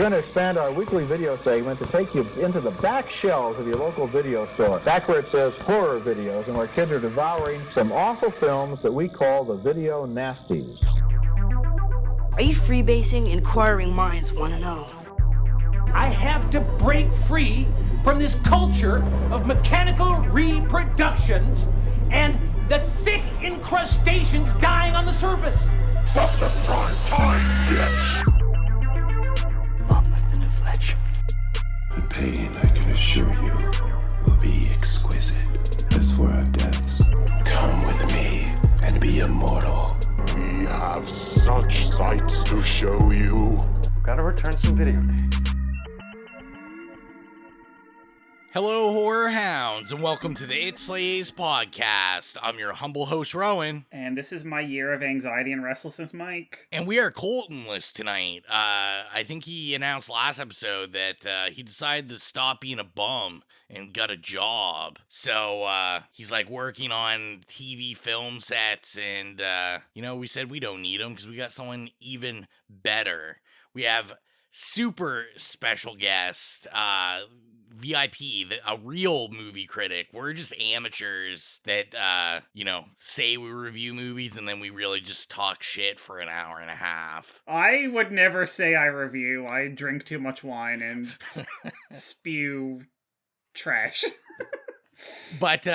going to expand our weekly video segment to take you into the back shelves of your local video store, back where it says horror videos, and where kids are devouring some awful films that we call the video nasties. Are you freebasing? Inquiring minds want to know. I have to break free from this culture of mechanical reproductions and the thick incrustations dying on the surface. Fuck the prime time, bitch! Mom with the new Fletch. The pain, I can assure you, will be exquisite. As for our deaths, come with me and be immortal. We have such sights to show you. Gotta return some videotapes. Hello, horror hounds, and welcome to the SLEEPAWAY podcast. I'm your humble host, Rowan. And this is my year of anxiety and restlessness, Mike. And we are Coltonless tonight. I think he announced last episode that he decided to stop being a bum and got a job. So he's like working on TV film sets, and we said we don't need him because we got someone even better. We have super special guest, VIP, a real movie critic. We're just amateurs that, say we review movies and then we really just talk shit for an hour and a half. I would never say I review. I drink too much wine and spew trash. But,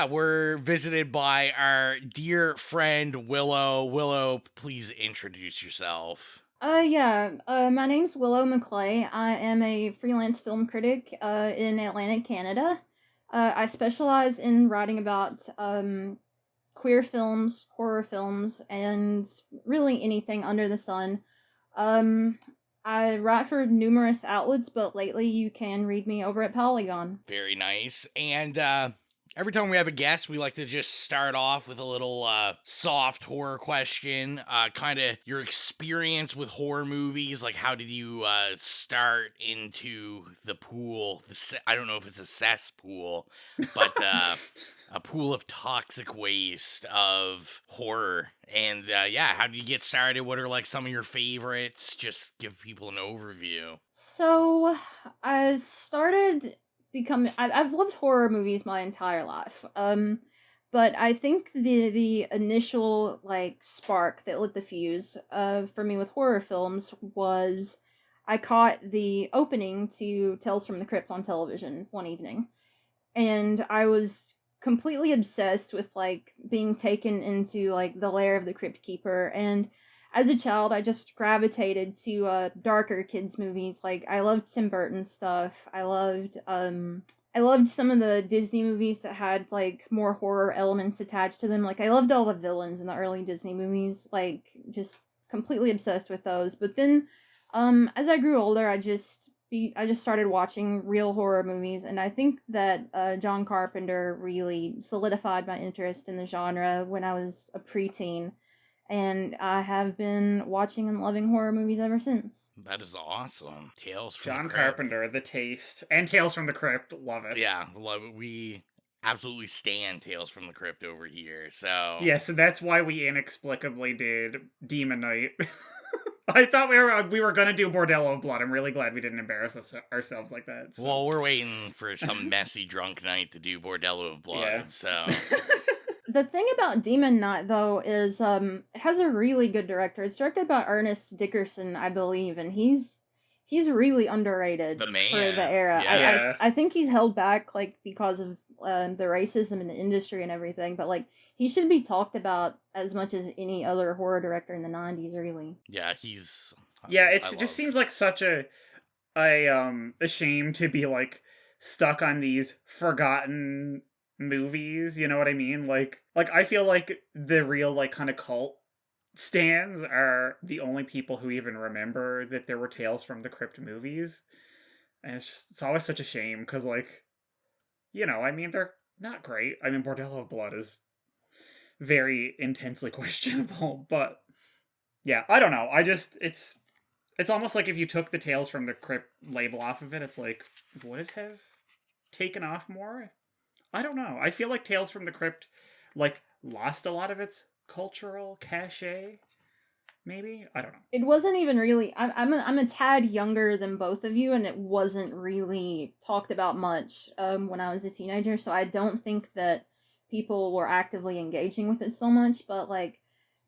we're visited by our dear friend, Willow. Willow, please introduce yourself. My name's Willow Maclay. I am a freelance film critic in Atlantic, Canada. I specialize in writing about queer films, horror films, and really anything under the sun. I write for numerous outlets, but lately you can read me over at Polygon. Very nice. And every time we have a guest, we like to just start off with a little soft horror question. Kind of your experience with horror movies. Like, how did you start into the pool? I don't know if it's a cesspool, but a pool of toxic waste of horror. And how did you get started? What are like some of your favorites? Just give people an overview. So I started I've loved horror movies my entire life. But I think the initial spark that lit the fuse for me with horror films was I caught the opening to Tales from the Crypt on television one evening, and I was completely obsessed with being taken into the lair of the Crypt Keeper. And as a child, I just gravitated to darker kids movies. I loved Tim Burton stuff. I loved some of the Disney movies that had more horror elements attached to them. I loved all the villains in the early Disney movies. Just completely obsessed with those. But then, as I grew older, I just started watching real horror movies, and I think that John Carpenter really solidified my interest in the genre when I was a preteen. And I have been watching and loving horror movies ever since. That is awesome. Tales from John the Crypt. Carpenter, the taste. And Tales from the Crypt, love it. Yeah, love it. We absolutely stand Tales from the Crypt over here, so... Yeah, so that's why we inexplicably did Demon Knight. I thought we were going to do Bordello of Blood. I'm really glad we didn't embarrass ourselves like that. So. Well, we're waiting for some messy drunk night to do Bordello of Blood, so... The thing about Demon Knight, though, is it has a really good director. It's directed by Ernest Dickerson, I believe, and he's really underrated for the era. Yeah. I think he's held back because of the racism in the industry and everything, but he should be talked about as much as any other horror director in the 90s, really. Yeah, he's... Yeah, it just seems like such a shame to be stuck on these forgotten movies, you know what I mean? I feel like the real kind of cult stans are the only people who even remember that there were Tales from the Crypt movies, and it's always such a shame because they're not great. I mean, Bordello of Blood is very intensely questionable, but yeah, I don't know. It's almost like if you took the Tales from the Crypt label off of it, it's would it have taken off more? I don't know. I feel like Tales from the Crypt, lost a lot of its cultural cachet. maybe? I don't know. It wasn't even really. I'm a tad younger than both of you, and it wasn't really talked about much when I was a teenager. So I don't think that people were actively engaging with it so much. But like,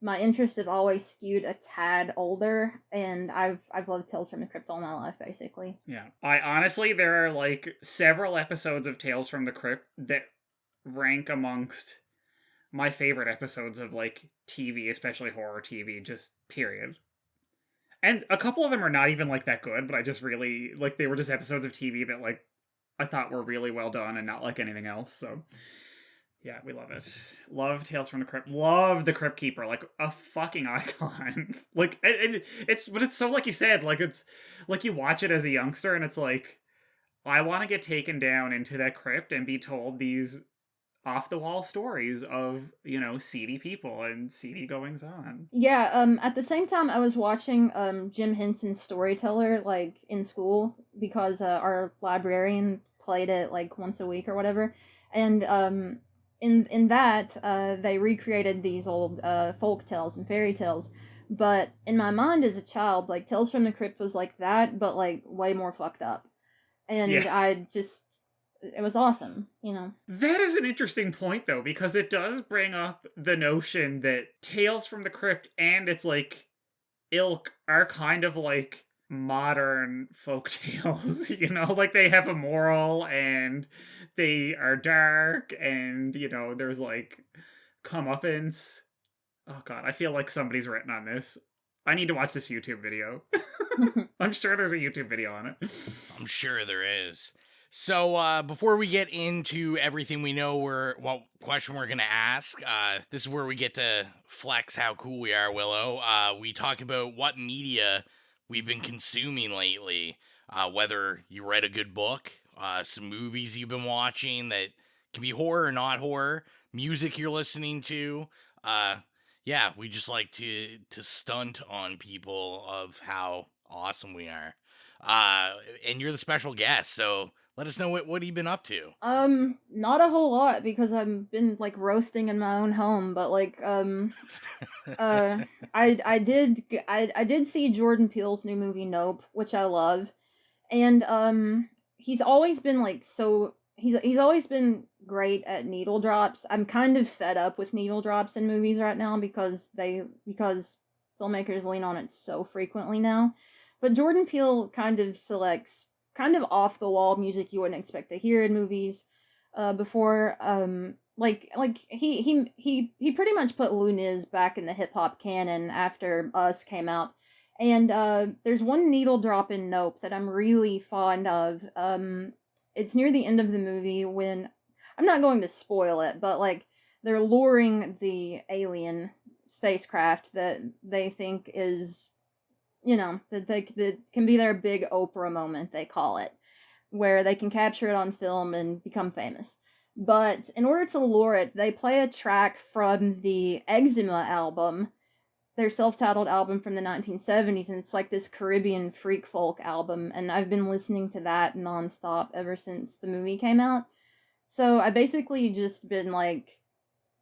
my interest has always skewed a tad older, and I've loved Tales from the Crypt all my life, basically. Yeah, I honestly, there are like several episodes of Tales from the Crypt that rank amongst my favorite episodes of like TV, especially horror TV, just period. And a couple of them are not even like that good, but I just really like, they were just episodes of TV that like I thought were really well done and not like anything else. So yeah, we love it. Love Tales from the Crypt. Love the Crypt Keeper, like a fucking icon. Like, and it's so, like you said, like it's like you watch it as a youngster and it's like, I want to get taken down into that crypt and be told these off the wall stories of, you know, seedy people and seedy goings on. Yeah, at the same time I was watching Jim Henson's Storyteller like in school because our librarian played it like once a week or whatever. And in that they recreated these old folk tales and fairy tales. But in my mind as a child, like Tales from the Crypt was like that, but like way more fucked up. And yeah. It was awesome, you know. That is an interesting point, though, because it does bring up the notion that Tales from the Crypt and its, like, ilk are kind of, like, modern folk tales, you know? Like, they have a moral, and they are dark, and, you know, there's, like, comeuppance. Oh, God, I feel like somebody's written on this. I need to watch this YouTube video. I'm sure there's a YouTube video on it. I'm sure there is. So, before we get into everything we know, what question we're going to ask, this is where we get to flex how cool we are, Willow. We talk about what media we've been consuming lately, whether you read a good book, some movies you've been watching that can be horror or not horror, music you're listening to. Yeah, we just like to stunt on people of how awesome we are. And you're the special guest, so let us know what you've been up to. Not a whole lot because I've been like roasting in my own home, but like I did see Jordan Peele's new movie Nope, which I love. And he's always been like he's always been great at needle drops. I'm kind of fed up with needle drops in movies right now because filmmakers lean on it so frequently now. But Jordan Peele kind of selects kind of off the wall music you wouldn't expect to hear in movies before. Like he pretty much put Luniz back in the hip hop canon after Us came out. And there's one needle drop in Nope that I'm really fond of. It's near the end of the movie when, I'm not going to spoil it, but like they're luring the alien spacecraft that they think is, you know, that can be their big Oprah moment, they call it, where they can capture it on film and become famous. But in order to lure it, they play a track from the Eczema album, their self-titled album from the 1970s, and it's like this Caribbean freak folk album, and I've been listening to that nonstop ever since the movie came out. So I basically just been like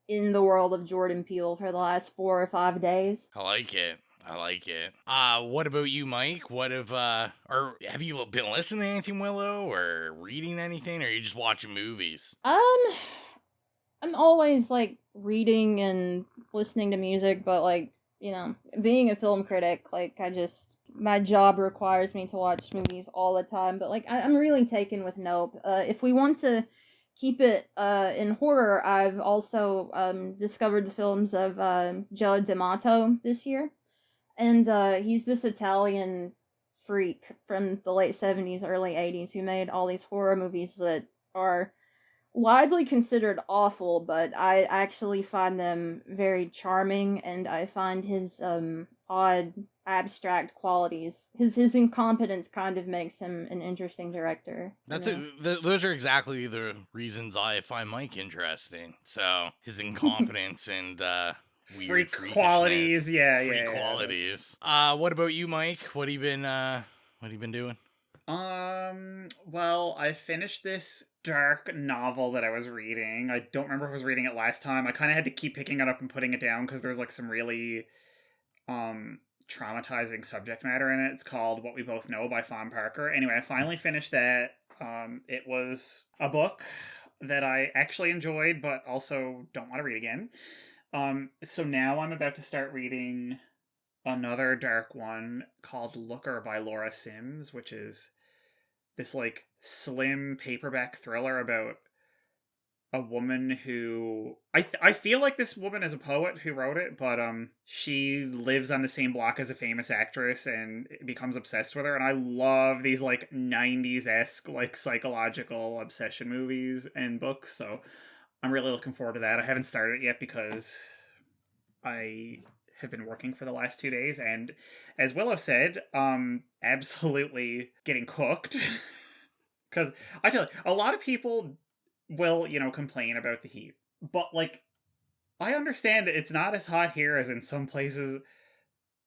in the world of Jordan Peele for the last 4 or 5 days. I like it. What about you, Mike? What or have you been listening to anything, Willow, or reading anything, or are you just watching movies? I'm always like reading and listening to music, but like, you know, being a film critic, like my job requires me to watch movies all the time, but like I'm really taken with Nope. If we want to keep it in horror, I've also discovered the films of Joe D'Amato this year. And he's this Italian freak from the late 70s, early 80s who made all these horror movies that are widely considered awful, but I actually find them very charming, and I find his odd, abstract qualities, his incompetence kind of makes him an interesting director. That's it. Those are exactly the reasons I find Mike interesting. So his incompetence and weird freak qualities, freak qualities. What about you, Mike? What have you been doing? Well, I finished this dark novel that I was reading. I don't remember if I was reading it last time. I kind of had to keep picking it up and putting it down because there's like some really traumatizing subject matter in it. It's called What We Both Know by Fawn Parker. Anyway, I finally finished that. It was a book that I actually enjoyed, but also don't want to read again. So now I'm about to start reading another dark one called Looker by Laura Sims, which is this like slim paperback thriller about a woman who I feel like this woman is a poet who wrote it, but she lives on the same block as a famous actress and becomes obsessed with her. And I love these like 90s-esque like psychological obsession movies and books, so I'm really looking forward to that. I haven't started it yet because I have been working for the last 2 days, and as Willow said, absolutely getting cooked. Because I tell you, a lot of people will, complain about the heat. But, I understand that it's not as hot here as in some places.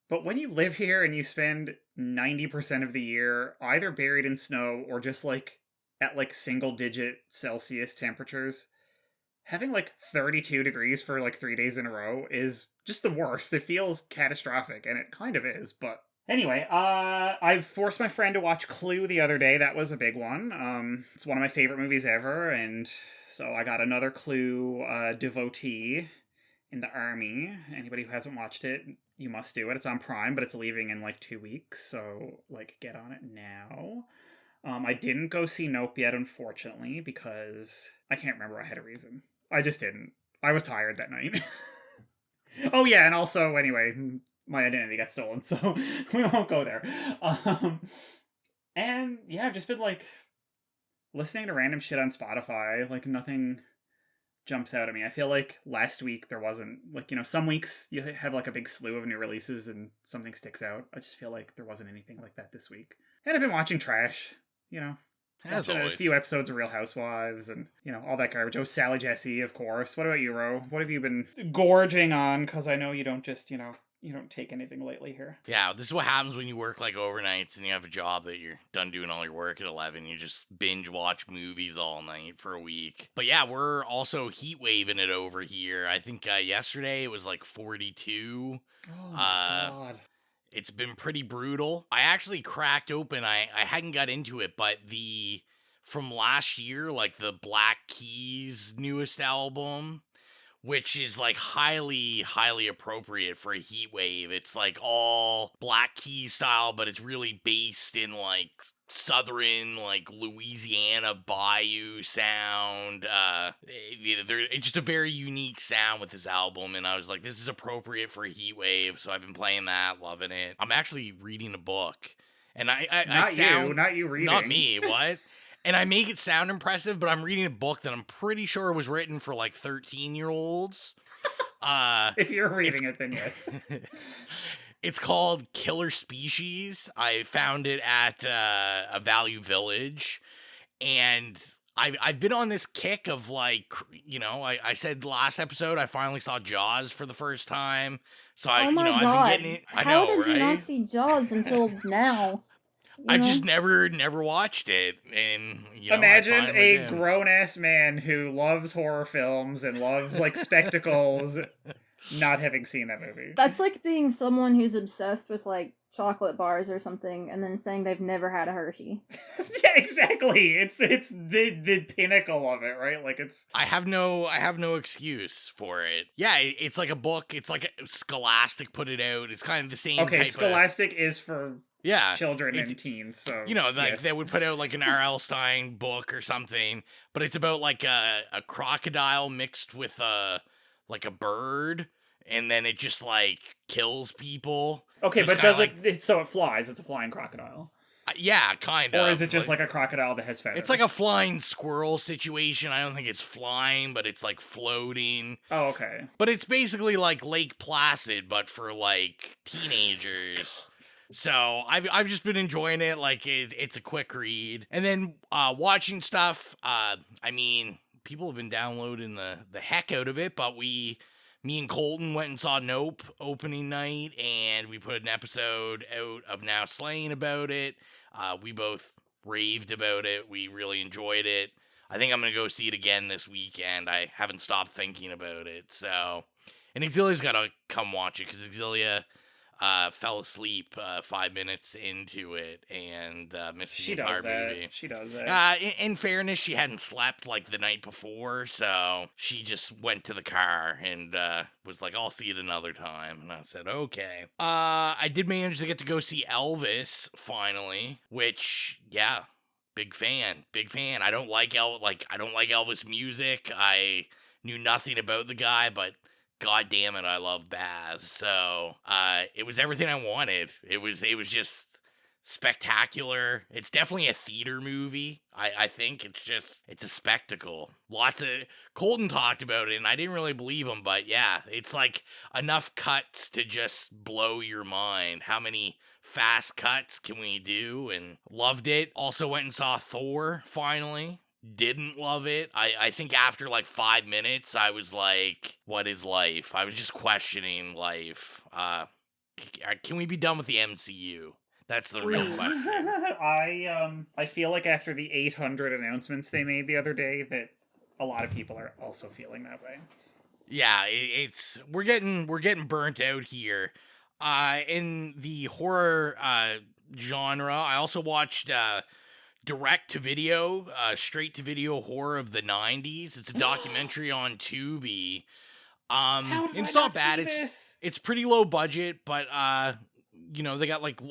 But when you live here and you spend 90% of the year either buried in snow or just, at, single-digit Celsius temperatures, having, 32 degrees for, 3 days in a row is just the worst. It feels catastrophic, and it kind of is, but... Anyway, I forced my friend to watch Clue the other day. That was a big one. It's one of my favorite movies ever, and so I got another Clue devotee in the army. Anybody who hasn't watched it, you must do it. It's on Prime, but it's leaving in 2 weeks, so get on it now. I didn't go see Nope yet, unfortunately, because I can't remember. I had a reason. I just didn't. I was tired that night. Oh yeah, and also, anyway, my identity got stolen, so we won't go there. And yeah, I've just been listening to random shit on Spotify. Nothing jumps out at me. I feel like last week there wasn't some weeks you have a big slew of new releases and something sticks out. I just feel like there wasn't anything like that this week. And I've been watching trash, As watching always. a few episodes of Real Housewives and, all that garbage. Oh, Sally Jesse, of course. What about you, Ro? What have you been gorging on? Because I know you don't just, you don't take anything lately here. Yeah, this is what happens when you work overnights and you have a job that you're done doing all your work at 11. You just binge watch movies all night for a week. But yeah, we're also heat waving it over here. I think yesterday it was 42. Oh my God. It's been pretty brutal. I actually cracked open, I hadn't got into it, but from last year, the Black Keys newest album, which is highly, highly appropriate for a heat wave. It's all Black Keys style, but it's really based in southern Louisiana bayou sound. It's just a very unique sound with this album, and I was like, this is appropriate for a heat wave, so I've been playing that, loving it. I'm actually reading a book, and Not you reading. Not me, what? And I make it sound impressive, but I'm reading a book that I'm pretty sure was written for 13-year-olds. If you're reading it, then yes. It's called Killer Species. I found it at a Value Village, and I've been on this kick of I said last episode I finally saw Jaws for the first time. So oh my God. I've been getting it. I know, How did you not see Jaws until now? I just never watched it, and imagine a grown-ass man who loves horror films and loves spectacles not having seen that movie. That's like being someone who's obsessed with chocolate bars or something and then saying they've never had a Hershey. Yeah, exactly. It's the pinnacle of it, right? It's I have no excuse for it. Yeah, it's like a book. It's Scholastic put it out. It's kind of the same okay, type Scholastic is for children and teens, so yes. They would put out an R.L. Stein book or something, but it's about a crocodile mixed with a bird, and then it just kills people. Okay, so but does it so it flies? It's a flying crocodile. Yeah, kind of. Or is it just a crocodile that has feathers? It's a flying squirrel situation. I don't think it's flying, but it's floating. Oh, okay. But it's basically Lake Placid, but for teenagers. So I've just been enjoying it. It's a quick read, and then watching stuff. People have been downloading the heck out of it, but me and Colton went and saw Nope opening night, and we put an episode out of Now Slaying about it. We both raved about it. We really enjoyed it. I think I'm gonna go see it again this weekend. I haven't stopped thinking about it. So, and Exilia's gotta come watch it because Exilia fell asleep 5 minutes into it and missed the She entire does that. movie. She does that. In fairness, she hadn't slept like the night before, so she just went to the car and was like, I'll see it another time. And I said, okay. I did manage to get to go see Elvis finally, which, yeah, big fan. I don't like Elvis music. I knew nothing about the guy, but God damn it, I love Baz. So it was everything I wanted. It was just spectacular. It's definitely a theater movie. I think it's a spectacle. Colton talked about it, and I didn't really believe him, but yeah, it's like enough cuts to just blow your mind. How many fast cuts can we do? And loved it. Also went and saw Thor finally. Didn't love it. I think after like 5 minutes, I was like, what is life? I was just questioning life. Can we be done with the MCU? That's the real question. I feel like after the 800 announcements they made the other day that a lot of people are also feeling that way. Yeah, we're getting burnt out here. In the horror genre, I also watched direct-to-video, straight-to-video horror of the 90s. It's a documentary on Tubi. It's not bad. It's pretty low budget, but they got like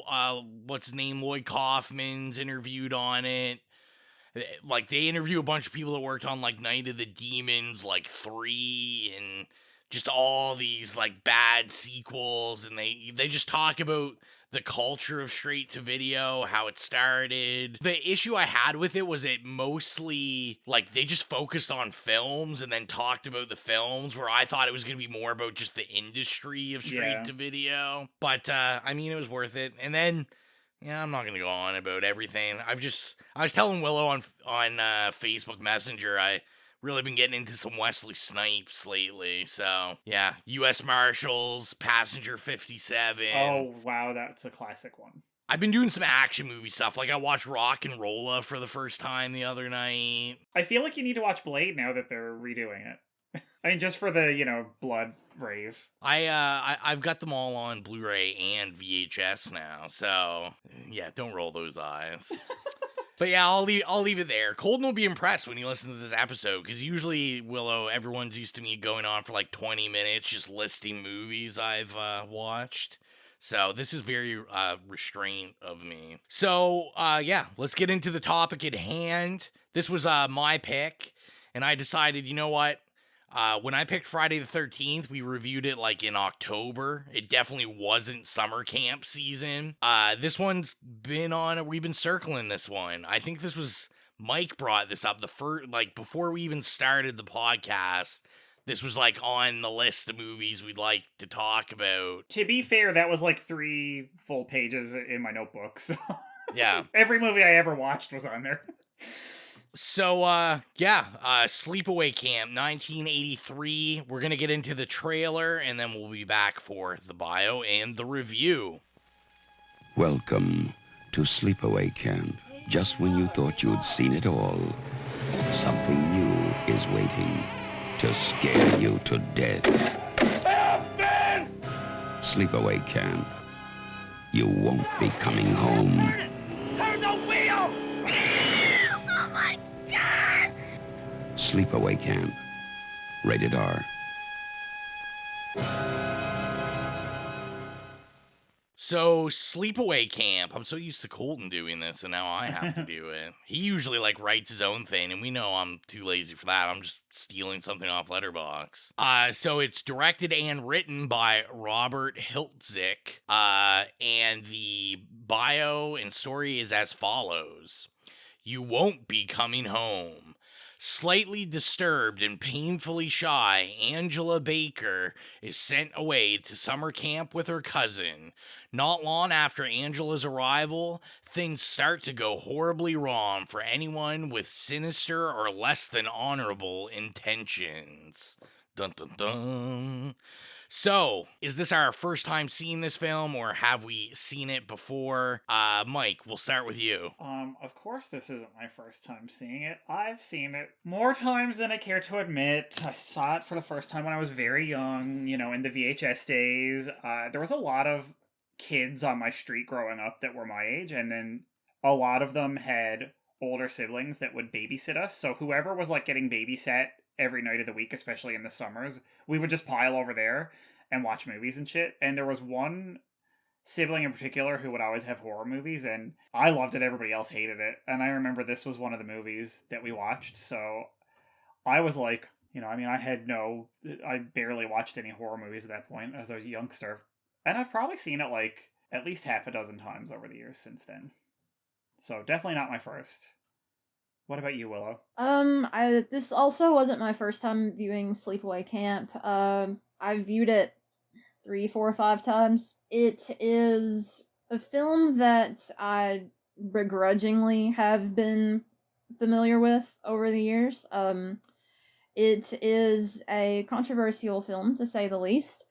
what's his name, Lloyd Kaufman's interviewed on it. Like they interview a bunch of people that worked on like Night of the Demons, like 3, and just all these like bad sequels, and they just talk about the culture of straight to video, how it started. The issue I had with it was it mostly, like, they just focused on films and then talked about the films, where I thought it was going to be more about just the industry of straight to video. But, I mean, it was worth it. And then, yeah, I'm not going to go on about everything. I was telling Willow on Facebook Messenger, I really been getting into some Wesley Snipes lately, so yeah, U.S. Marshals, Passenger 57. Oh, wow, that's a classic one. I've been doing some action movie stuff, like I watched Rock and Rolla for the first time the other night. I feel like you need to watch Blade now that they're redoing it. I mean, just for the, blood rave. I've got them all on Blu-ray and VHS now, so yeah, don't roll those eyes. But yeah, I'll leave it there. Colton will be impressed when he listens to this episode, because usually, Willow, everyone's used to me going on for like 20 minutes just listing movies I've watched. So this is very restraint of me. So yeah, let's get into the topic at hand. This was my pick, and I decided, you know what? When I picked Friday the 13th, we reviewed it like in October. It definitely wasn't summer camp season. This one's been on, we've been circling this one. I think this was, Mike brought this up before we even started the podcast. This was like on the list of movies we'd like to talk about. To be fair, that was like 3 full pages in my notebook. So yeah. Every movie I ever watched was on there. So, Sleepaway Camp, 1983. We're going to get into the trailer, and then we'll be back for the bio and the review. Welcome to Sleepaway Camp. Just when you thought you'd seen it all, something new is waiting to scare you to death. Sleepaway Camp. You won't be coming home. Turn the wheel! Oh my God! Sleepaway Camp. Rated R. So, Sleepaway Camp. I'm so used to Colton doing this, and now I have to do it. He usually, writes his own thing, and we know I'm too lazy for that. I'm just stealing something off Letterboxd. So it's directed and written by Robert Hiltzik, and the bio and story is as follows. You won't be coming home. Slightly disturbed and painfully shy, Angela Baker is sent away to summer camp with her cousin. Not long after Angela's arrival, things start to go horribly wrong for anyone with sinister or less than honorable intentions. Dun dun dun. So, is this our first time seeing this film, or have we seen it before? Mike, we'll start with you. Of course this isn't my first time seeing it. I've seen it more times than I care to admit. I saw it for the first time when I was very young, in the VHS days. There was a lot of kids on my street growing up that were my age, and then a lot of them had older siblings that would babysit us. So whoever was like getting babysat every night of the week, especially in the summers, we would just pile over there and watch movies and shit. And there was one sibling in particular who would always have horror movies, and I loved it, everybody else hated it. And I remember this was one of the movies that we watched, so I was like, you know, I mean, I barely watched any horror movies at that point as a youngster. And I've probably seen it like at least half a dozen times over the years since then. So definitely not my first. What about you, Willow? This also wasn't my first time viewing Sleepaway Camp. I viewed it 3, 4, 5 times. It is a film that I begrudgingly have been familiar with over the years. It is a controversial film, to say the least.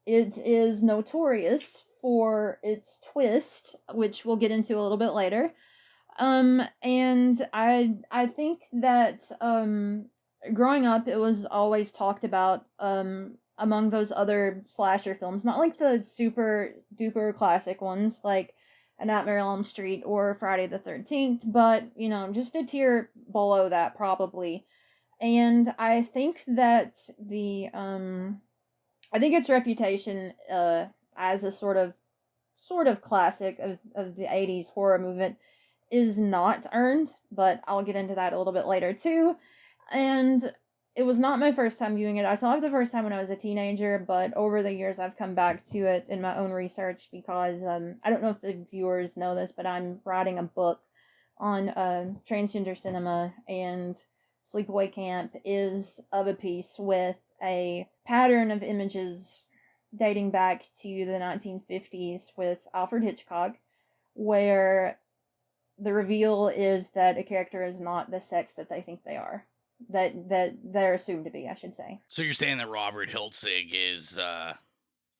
It is notorious for its twist, which we'll get into a little bit later. And I think that, growing up, it was always talked about, among those other slasher films, not like the super duper classic ones, like A Nightmare on Elm Street or Friday the 13th, but, you know, just a tier below that, probably. And I think that I think its reputation, as a sort of classic of the 80s horror movement is not earned, but I'll get into that a little bit later too. And it was not my first time viewing it. I saw it the first time when I was a teenager, but over the years I've come back to it in my own research because, I don't know if the viewers know this, but I'm writing a book on transgender cinema, and Sleepaway Camp is of a piece with a pattern of images dating back to the 1950s with Alfred Hitchcock, where the reveal is that a character is not the sex that they think they are. That they're assumed to be, I should say. So you're saying that Robert Hiltzig is the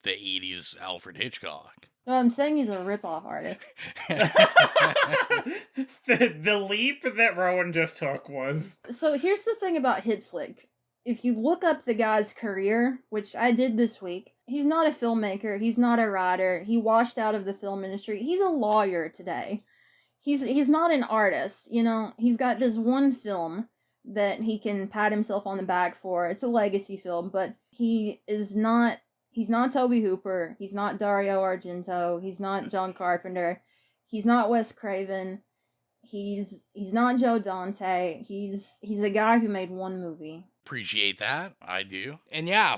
80s Alfred Hitchcock? No, I'm saying he's a ripoff artist. the leap that Rowan just took was... So here's the thing about Hitchcock. If you look up the guy's career, which I did this week, he's not a filmmaker, he's not a writer, he washed out of the film industry, he's a lawyer today. He's not an artist, you know, he's got this one film that he can pat himself on the back for. It's a legacy film, but he's not Tobe Hooper, he's not Dario Argento, he's not John Carpenter, he's not Wes Craven, he's not Joe Dante, he's a guy who made one movie. Appreciate that. I do. And yeah,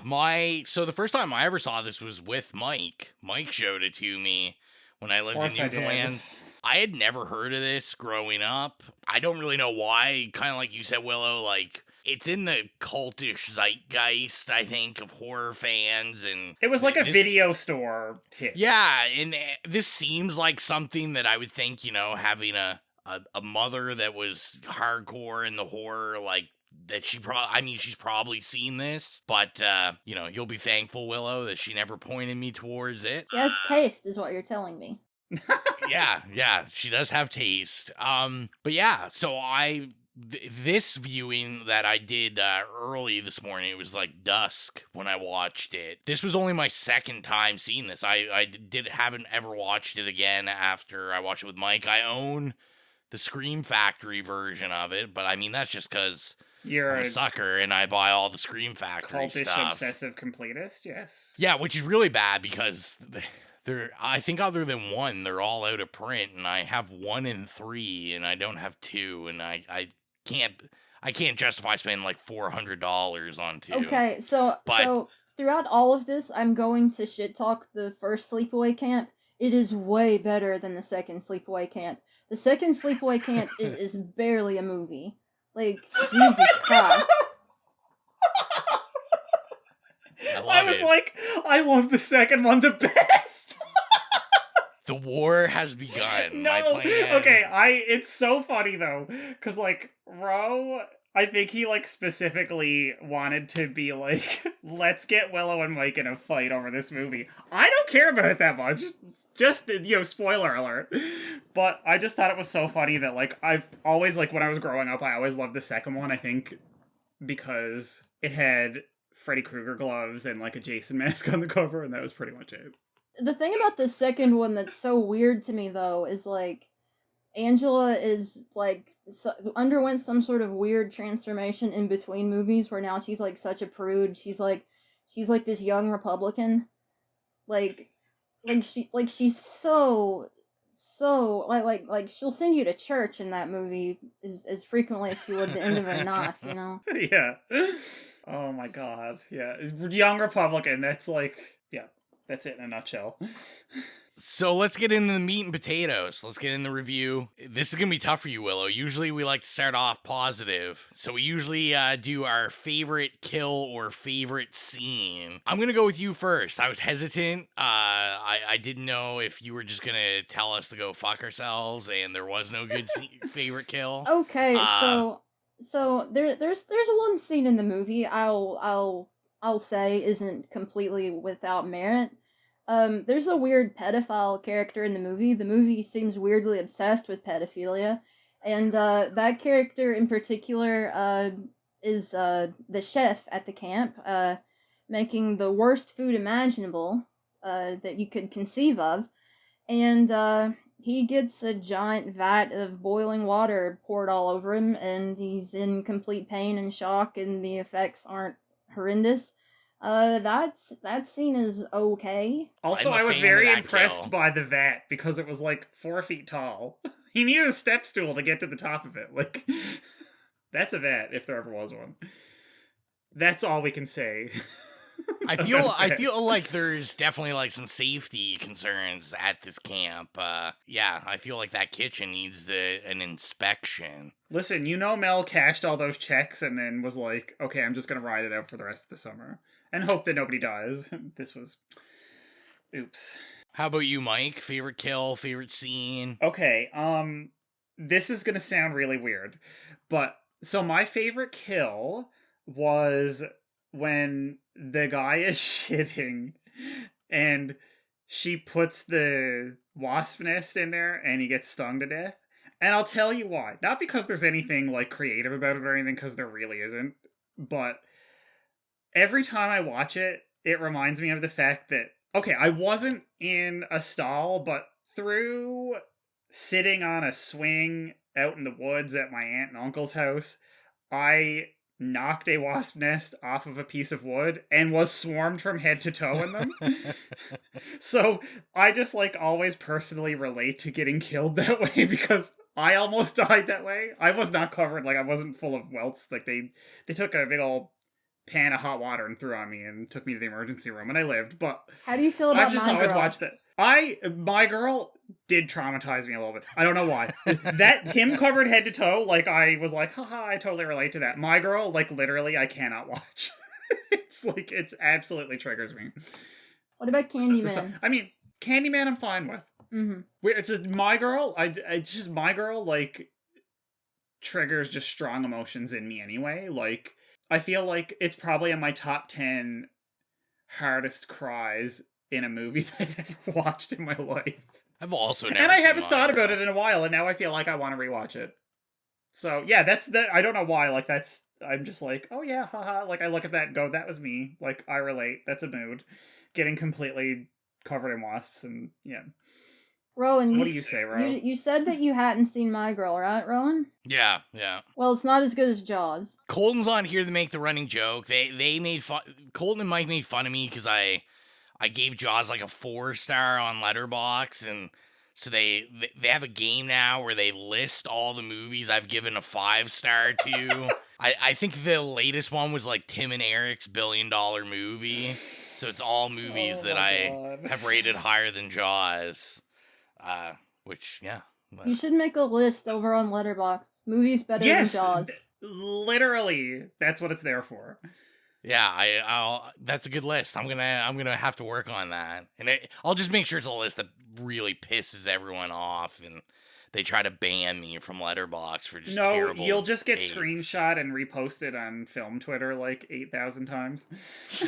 so the first time I ever saw this was with Mike. Mike showed it to me when I lived in Newfoundland. I had never heard of this growing up. I don't really know why. Kind of like you said, Willow, like, it's in the cultish zeitgeist, I think, of horror fans. And it was like a video store hit. Yeah, and this seems like something that I would think, you know, having a mother that was hardcore in the horror, like, that she's probably seen this, but, you know, you'll be thankful, Willow, that she never pointed me towards it. She has taste, is what you're telling me. Yeah, she does have taste. But yeah, so this viewing that I did early this morning, it was like dusk when I watched it. This was only my second time seeing this. I haven't ever watched it again after I watched it with Mike. I own the Scream Factory version of it, but I mean, that's just because you're a sucker and I buy all the Scream Factory cultish stuff. Obsessive completist, yes. Yeah, which is really bad because I think other than one, they're all out of print, and I have 1 and 3, and I don't have 2, and I can't justify spending like $400 on 2. Okay, so throughout all of this, I'm going to shit talk the first Sleepaway Camp. It is way better than the second Sleepaway Camp. The second Sleepaway Camp is barely a movie. Like, Jesus Christ. I love the second one the best. The war has begun. No, okay, it's so funny though, because like Ro, I think he like specifically wanted to be like, let's get Willow and Mike in a fight over this movie. I don't care about it that much. Just you know, spoiler alert. But I just thought it was so funny that like I've always like when I was growing up, I always loved the second one. I think because it had Freddy Krueger gloves and like a Jason mask on the cover, and that was pretty much it. The thing about the second one that's so weird to me, though, is, like, Angela is, like, underwent some sort of weird transformation in between movies where now she's, like, such a prude. She's like this young Republican. She's so she'll send you to church in that movie as frequently as she would the end of her knife, you know? Yeah. Oh my god. Yeah. Young Republican, that's like, yeah, that's it in a nutshell. So let's get into the meat and potatoes. Let's get in the review. This is going to be tough for you, Willow. Usually we like to start off positive. So we usually do our favorite kill or favorite scene. I'm going to go with you first. I was hesitant. I didn't know if you were just going to tell us to go fuck ourselves and there was no good favorite kill. Okay, so there's one scene in the movie I'll say isn't completely without merit. There's a weird pedophile character in the movie. The movie seems weirdly obsessed with pedophilia, and that character in particular is the chef at the camp, making the worst food imaginable that you could conceive of, and he gets a giant vat of boiling water poured all over him, and he's in complete pain and shock, and the effects aren't horrendous. That scene is okay. Also, I was very impressed by the vat because it was like 4 feet tall. He needed a step stool to get to the top of it. Like, that's a vat if there ever was one. That's all we can say. I feel like there's definitely like some safety concerns at this camp. Yeah, I feel like that kitchen needs an inspection. Listen, you know Mel cashed all those checks and then was like, okay, I'm just gonna ride it out for the rest of the summer and hope that nobody dies. This was... Oops. How about you, Mike? Favorite kill, favorite scene? Okay, this is gonna sound really weird, but so my favorite kill was when the guy is shitting and she puts the wasp nest in there and he gets stung to death. And I'll tell you why. Not because there's anything like creative about it or anything, because there really isn't. But every time I watch it, it reminds me of the fact that, okay, I wasn't in a stall, but through sitting on a swing out in the woods at my aunt and uncle's house, I knocked a wasp nest off of a piece of wood and was swarmed from head to toe in them. So I just like always personally relate to getting killed that way because I almost died that way. I was not covered, like I wasn't full of welts. Like they took a big old pan of hot water and threw on me and took me to the emergency room and I lived. But how do you feel about I've just always watched that. My girl did traumatize me a little bit. I don't know why. That him covered head to toe, like I was like, haha, I totally relate to that. My girl, like literally, I cannot watch. It's absolutely triggers me. What about Candyman? So, I mean, Candyman, I'm fine with. Mm-hmm. It's just my girl. It's just my girl. Like triggers just strong emotions in me anyway. Like I feel like it's probably in my top 10 hardest cries in a movie that I've ever watched in my life. I've also never and I seen haven't thought Mongrel. about it in a while, and now I feel like I want to rewatch it. So yeah, that's that. I don't know why. Like that's. I'm just like, oh yeah, haha. Like I look at that and go, that was me. Like I relate. That's a mood. Getting completely covered in wasps and yeah. Rowan, what do you say, Rowan? You said that you hadn't seen My Girl, right, Rowan? Yeah. Well, it's not as good as Jaws. Colton's on here to make the running joke. They made fun. Colton and Mike made fun of me because I gave Jaws like a 4-star on Letterboxd, and so they have a game now where they list all the movies I've given a 5-star to. I think the latest one was like Tim and Eric's $1 billion movie. So it's all movies that I have rated higher than Jaws. Which, yeah. But... You should make a list over on Letterboxd. Movies better than Jaws. Literally, that's what it's there for. Yeah, I'll. That's a good list. I'm gonna have to work on that, and I'll just make sure it's a list that really pisses everyone off, and they try to ban me from Letterboxd for just terrible. No, you'll just get takes. screenshot and reposted on film Twitter like 8,000 times.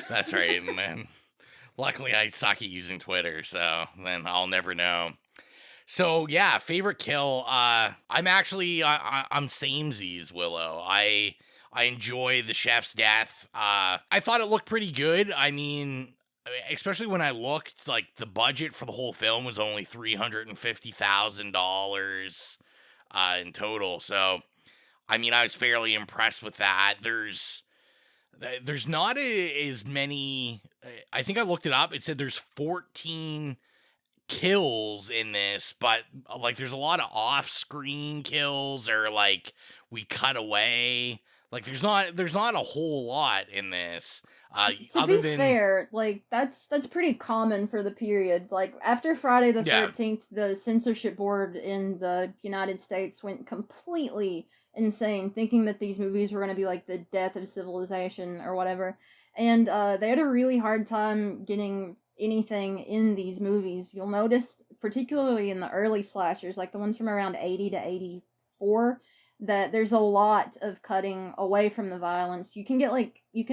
That's right, and then luckily I suck at using Twitter, so then I'll never know. So yeah, favorite kill. I'm actually I'm samesies, Willow. I enjoy the chef's death. I thought it looked pretty good. I mean, especially when I looked, like, the budget for the whole film was only $350,000 in total. So, I mean, I was fairly impressed with that. There's not as many. I think I looked it up. It said there's 14 kills in this, but like there's a lot of off-screen kills, or like we cut away. Like there's not a whole lot in this. To be fair, like that's pretty common for the period. Like after Friday the 13th, the censorship board in the United States went completely insane, thinking that these movies were going to be like the death of civilization or whatever. And they had a really hard time getting anything in these movies. You'll notice, particularly in the early slashers, like the ones from around 80 to 84, that there's a lot of cutting away from the violence. You can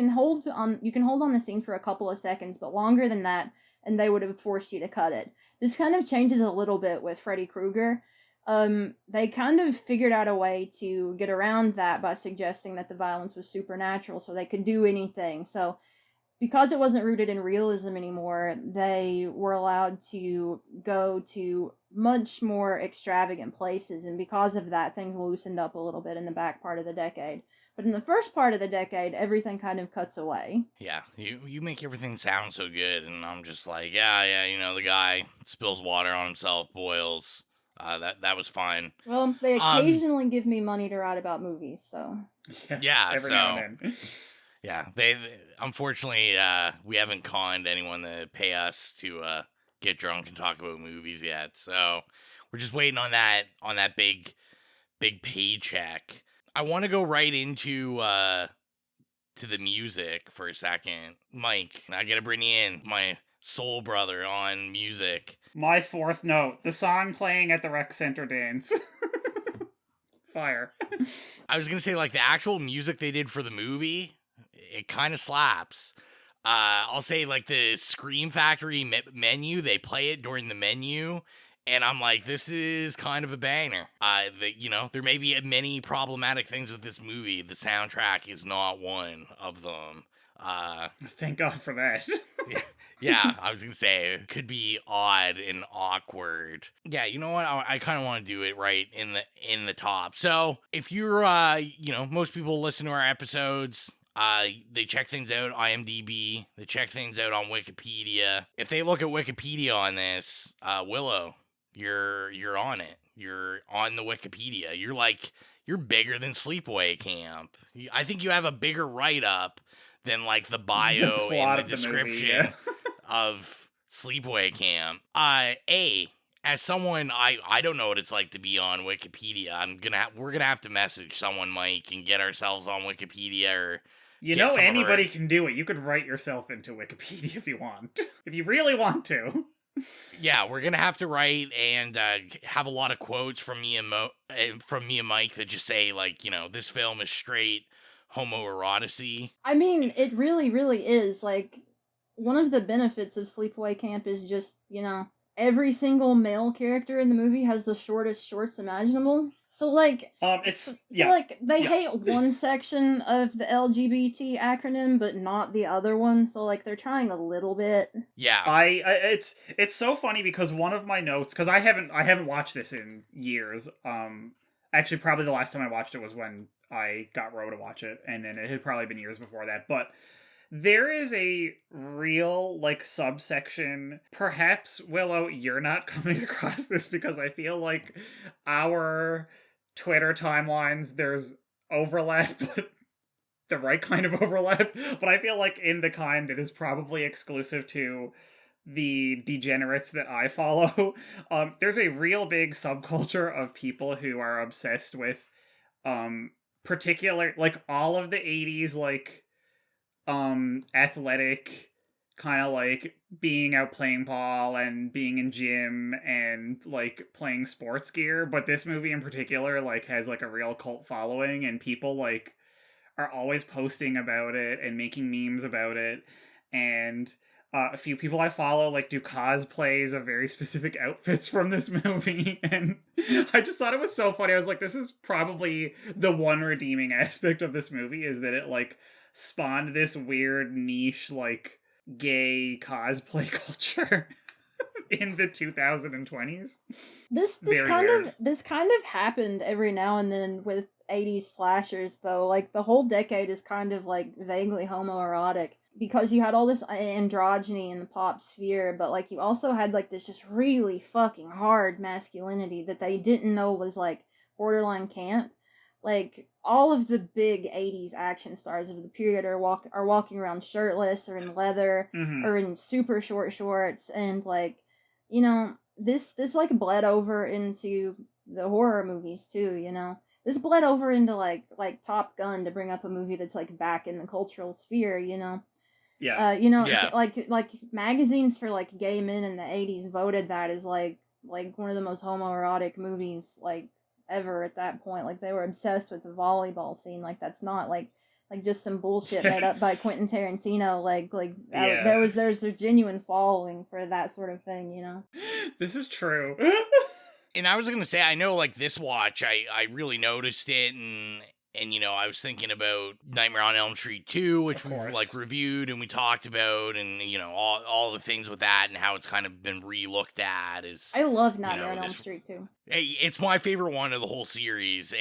hold on the scene for a couple of seconds, but longer than that, and they would have forced you to cut it. This kind of changes a little bit with Freddy Krueger. They kind of figured out a way to get around that by suggesting that the violence was supernatural, so they could do anything. So, because it wasn't rooted in realism anymore, they were allowed to go to much more extravagant places, and because of that, things loosened up a little bit in the back part of the decade. But in the first part of the decade, everything kind of cuts away. Yeah, you make everything sound so good, and I'm just like, yeah, you know, the guy spills water on himself, boils. That was fine. Well, they occasionally give me money to write about movies, so... Yes, every now and then. Yeah, they unfortunately, we haven't conned anyone to pay us to get drunk and talk about movies yet, so we're just waiting on that big paycheck. I want to go right into to the music for a second. Mike, I gotta bring you in, my soul brother on music. My fourth note, the song playing at the rec center dance. Fire. I was gonna say, like, the actual music they did for the movie, it kind of slaps. I'll say, like, the Scream Factory menu, they play it during the menu, and I'm like, this is kind of a banger. You know, there may be many problematic things with this movie. The soundtrack is not one of them. Thank God for that. Yeah, I was gonna say, it could be odd and awkward. Yeah, you know what? I kind of want to do it right in the top. So, if you're, you know, most people listen to our episodes, they check things out on IMDb, they check things out on Wikipedia. If they look at Wikipedia on this, Willow, you're on it. You're on the Wikipedia. You're bigger than Sleepaway Camp. I think you have a bigger write-up than, like, the bio and the description of Sleepaway Camp. As someone, I don't know what it's like to be on Wikipedia. We're gonna have to message someone, Mike, and get ourselves on Wikipedia, or you know, anybody can do it. You could write yourself into Wikipedia if you want, if you really want to. Yeah, we're gonna have to write and have a lot of quotes from me and Mike that just say, like, you know, this film is straight homoeroticy. I mean, it really, really is. Like, one of the benefits of Sleepaway Camp is just, you know, every single male character in the movie has the shortest shorts imaginable. So, like, they hate one section of the LGBT acronym, but not the other one. So, like, they're trying a little bit. Yeah, it's so funny because one of my notes, because I haven't watched this in years. Actually, probably the last time I watched it was when I got Ro to watch it, and then it had probably been years before that. But there is a real, like, subsection. Perhaps, Willow, you're not coming across this because I feel like our Twitter timelines, there's overlap, but the right kind of overlap. But I feel like in the kind that is probably exclusive to the degenerates that I follow, there's a real big subculture of people who are obsessed with particular, like, all of the 80s, like, athletic, kind of like being out playing ball and being in gym and like playing sports gear. But this movie in particular, like, has like a real cult following, and people like are always posting about it and making memes about it. And a few people I follow like do cosplays of very specific outfits from this movie, and I just thought it was so funny. I was like, this is probably the one redeeming aspect of this movie, is that it like spawned this weird niche, like, gay cosplay culture in the 2020s. This kind of happened every now and then with 80s slashers, though. Like, the whole decade is kind of like vaguely homoerotic because you had all this androgyny in the pop sphere, but like you also had like this just really fucking hard masculinity that they didn't know was like borderline camp. Like, all of the big 80s action stars of the period are walking around shirtless or in leather or in super short shorts, and like, you know, this like bled over into the horror movies too, you know. This bled over into like Top Gun, to bring up a movie that's like back in the cultural sphere, you know. Yeah. You know, like magazines for like gay men in the 80s voted that as like one of the most homoerotic movies like ever at that point. Like, they were obsessed with the volleyball scene. Like, that's not like just some bullshit made up by Quentin Tarantino. There's a genuine following for that sort of thing, you know. This is true. And I was gonna say, I know, like, this watch, I really noticed it, and you know, I was thinking about Nightmare on Elm Street 2, which we like reviewed and we talked about, and you know, all the things with that and how it's kind of been re-looked at. I love Nightmare on Elm Street 2. It's my favorite one of the whole series,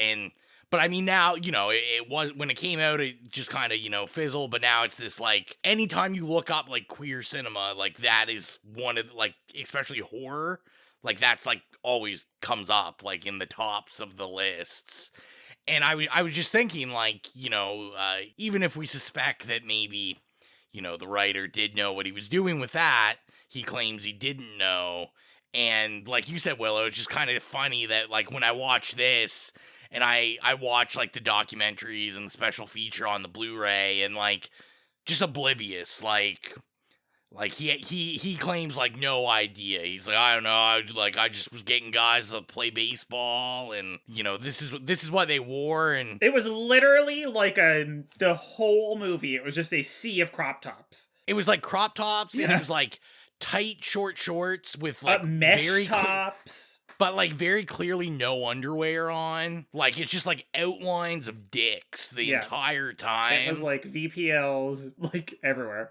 but I mean, now, you know, it was, when it came out, it just kind of, you know, fizzled, but now it's this, like, anytime you look up, like, queer cinema, like, that is one of, like, especially horror, like, that's, like, always comes up, like, in the tops of the lists. And I was just thinking, like, you know, even if we suspect that maybe, you know, the writer did know what he was doing with that, he claims he didn't know. And like you said, Willow, it's just kind of funny that, like, when I watch this, and I watch, like, the documentaries and the special feature on the Blu-ray, and, like, just oblivious, like he claims, like, no idea. He's like, I don't know, I just was getting guys to play baseball, and, you know, this is what they wore, and it was literally like the whole movie. It was just a sea of crop tops. It was like crop tops, and it was like tight short shorts with like mesh very tops. But, like, very clearly no underwear on. Like, it's just, like, outlines of dicks the entire time. It was, like, VPLs, like, everywhere.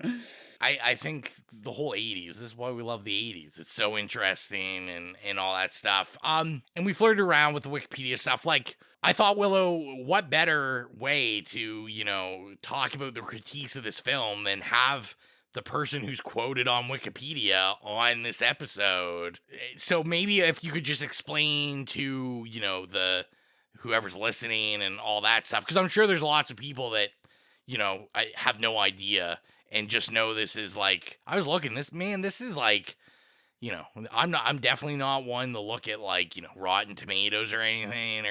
I think the whole 80s, this is why we love the 80s. It's so interesting and all that stuff. And we flirted around with the Wikipedia stuff. Like, I thought, Willow, what better way to, you know, talk about the critiques of this film than have the person who's quoted on Wikipedia on this episode. So maybe if you could just explain to, you know, whoever's listening and all that stuff, because I'm sure there's lots of people that, you know, I have no idea and just know this is like, I was looking, this is like, you know, I'm definitely not one to look at, like, you know, Rotten Tomatoes or anything,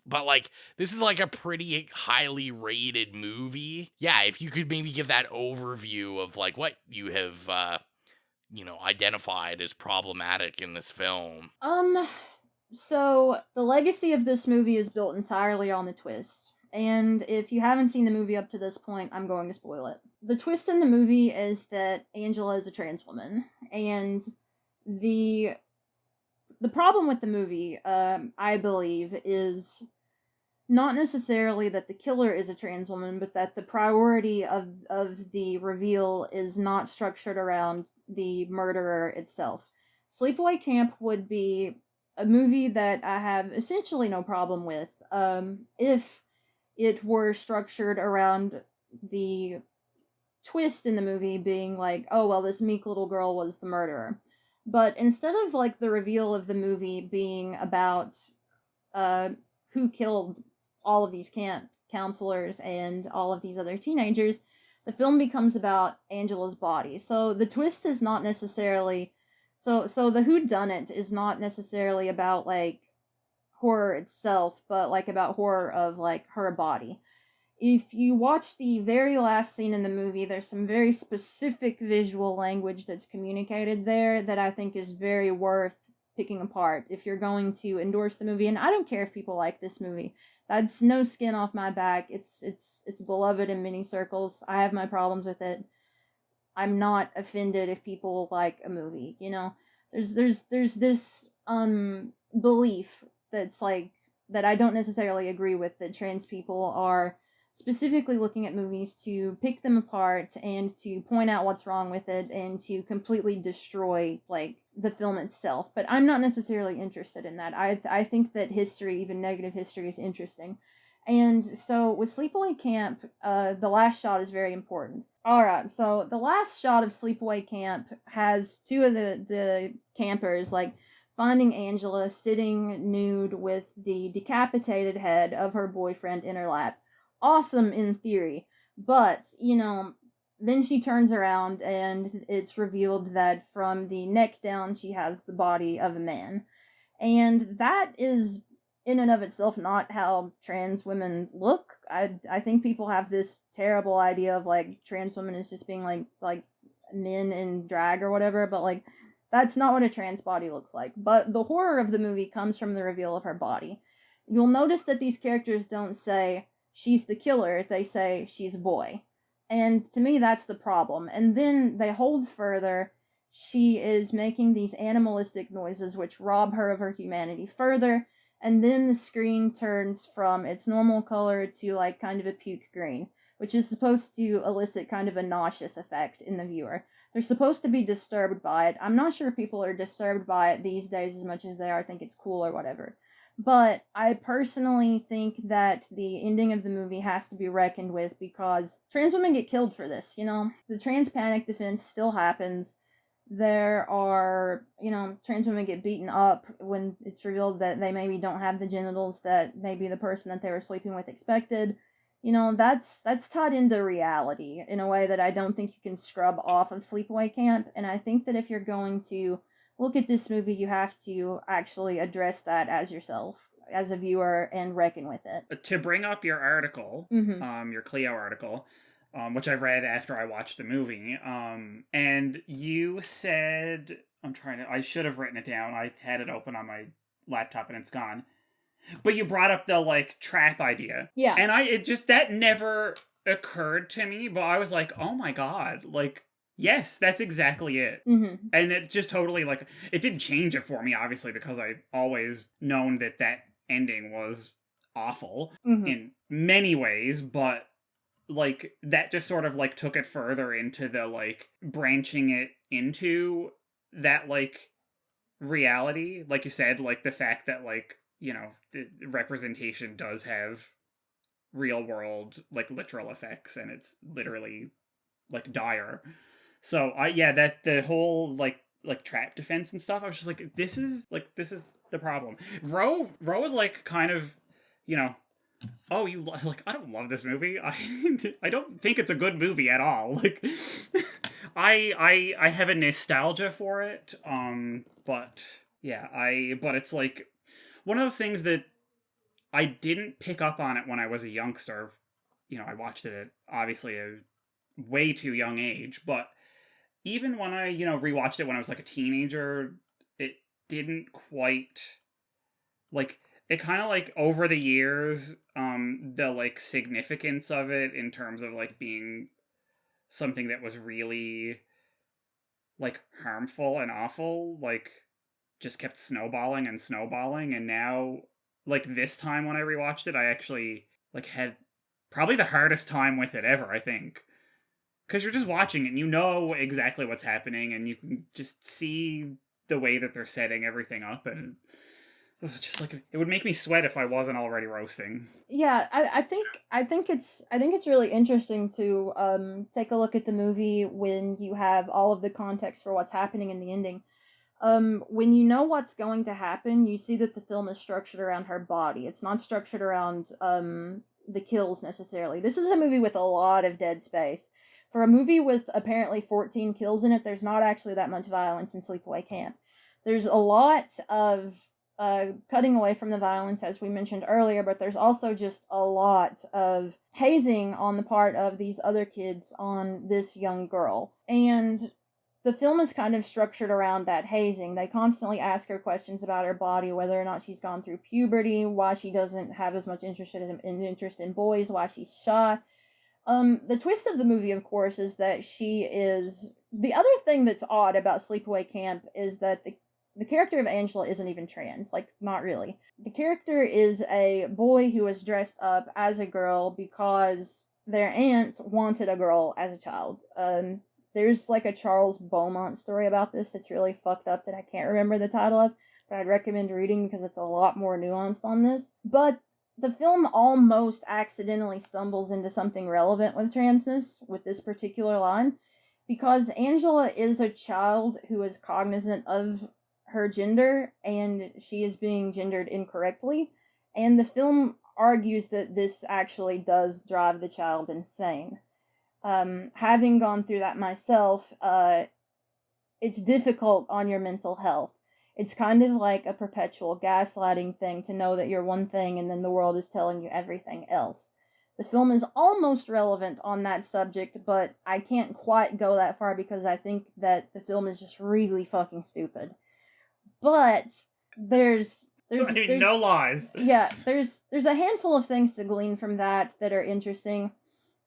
but like, this is like a pretty highly rated movie. Yeah, if you could maybe give that overview of like what you have, you know, identified as problematic in this film. So the legacy of this movie is built entirely on the twist. And if you haven't seen the movie up to this point, I'm going to spoil it. The twist in the movie is that Angela is a trans woman, and the problem with the movie, I believe, is not necessarily that the killer is a trans woman, but that the priority of the reveal is not structured around the murderer itself. Sleepaway Camp would be a movie that I have essentially no problem with, if it were structured around the twist in the movie being like, oh, well, this meek little girl was the murderer. But instead of, like, the reveal of the movie being about who killed all of these camp counselors and all of these other teenagers, the film becomes about Angela's body. So the twist is not necessarily... So the whodunit is not necessarily about, like, horror itself, but, like, about horror of, like, her body. If you watch the very last scene in the movie, there's some very specific visual language that's communicated there that I think is very worth picking apart if you're going to endorse the movie. And I don't care if people like this movie. That's no skin off my back. It's beloved in many circles. I have my problems with it. I'm not offended if people like a movie, you know? There's this belief that's like, that I don't necessarily agree with, that trans people are specifically looking at movies to pick them apart and to point out what's wrong with it and to completely destroy, like, the film itself. But I'm not necessarily interested in that. I think that history, even negative history, is interesting. And so with Sleepaway Camp, the last shot is very important. Alright, so the last shot of Sleepaway Camp has two of the campers, like, finding Angela sitting nude with the decapitated head of her boyfriend in her lap. Awesome in theory, but, you know, then she turns around and it's revealed that from the neck down she has the body of a man. And that is, in and of itself, not how trans women look. I think people have this terrible idea of, like, trans women as just being like men in drag or whatever, but, like, that's not what a trans body looks like. But the horror of the movie comes from the reveal of her body. You'll notice that these characters don't say, she's the killer, they say, she's a boy. And to me, that's the problem. And then they hold further, she is making these animalistic noises which rob her of her humanity further, and then the screen turns from its normal color to, like, kind of a puke green, which is supposed to elicit kind of a nauseous effect in the viewer. They're supposed to be disturbed by it. I'm not sure people are disturbed by it these days as much as they are think it's cool or whatever. But I personally think that the ending of the movie has to be reckoned with, because trans women get killed for this, you know? The trans panic defense still happens. There are, you know, trans women get beaten up when it's revealed that they maybe don't have the genitals that maybe the person that they were sleeping with expected. You know, that's tied into reality in a way that I don't think you can scrub off of Sleepaway Camp, and I think that if you're going to look at this movie, you have to actually address that as yourself, as a viewer, and reckon with it. To bring up your article, your Clio article, which I read after I watched the movie, and you said, I should have written it down, I had it open on my laptop and it's gone. But you brought up the, like, trap idea. Yeah. And that never occurred to me, but I was like, oh my god, like, yes, that's exactly it. Mm-hmm. And it just totally, like, it didn't change it for me, obviously, because I've always known that ending was awful in many ways, but, like, that just sort of, like, took it further into the, like, branching it into that, like, reality. Like you said, like, the fact that, like, you know, the representation does have real world, like, literal effects, and it's literally, like, dire. So that the whole like trap defense and stuff, I was just like, this is the problem. Ro is like kind of, you know, oh, you like, I don't love this movie. I don't think it's a good movie at all. Like, I have a nostalgia for it. But it's like one of those things that I didn't pick up on it when I was a youngster. You know, I watched it at obviously a way too young age, but even when I, you know, rewatched it when I was like a teenager, it didn't quite, like, it kind of, like, over the years, the, like, significance of it in terms of, like, being something that was really, like, harmful and awful, like, just kept snowballing, and now, like, this time when I rewatched it, I actually, like, had probably the hardest time with it ever, I think. Because you're just watching it, and you know exactly what's happening, and you can just see the way that they're setting everything up, and it was just like, it would make me sweat if I wasn't already roasting. Yeah, I think it's really interesting to take a look at the movie when you have all of the context for what's happening in the ending. When you know what's going to happen, you see that the film is structured around her body. It's not structured around the kills necessarily. This is a movie with a lot of dead space. For a movie with apparently 14 kills in it, there's not actually that much violence in Sleepaway Camp. There's a lot of cutting away from the violence, as we mentioned earlier, but there's also just a lot of hazing on the part of these other kids on this young girl. And the film is kind of structured around that hazing. They constantly ask her questions about her body, whether or not she's gone through puberty, why she doesn't have as much interest in boys, why she's shy. The twist of the movie, of course, is that she is... The other thing that's odd about Sleepaway Camp is that the character of Angela isn't even trans, like, not really. The character is a boy who was dressed up as a girl because their aunt wanted a girl as a child. There's like a Charles Beaumont story about this that's really fucked up that I can't remember the title of, but I'd recommend reading because it's a lot more nuanced on this. But the film almost accidentally stumbles into something relevant with transness with this particular line, because Angela is a child who is cognizant of her gender, and she is being gendered incorrectly, and the film argues that this actually does drive the child insane. Having gone through that myself, it's difficult on your mental health. It's kind of like a perpetual gaslighting thing to know that you're one thing and then the world is telling you everything else. The film is almost relevant on that subject, but I can't quite go that far because I think that the film is just really fucking stupid. But there's no lies. Yeah, there's a handful of things to glean from that are interesting.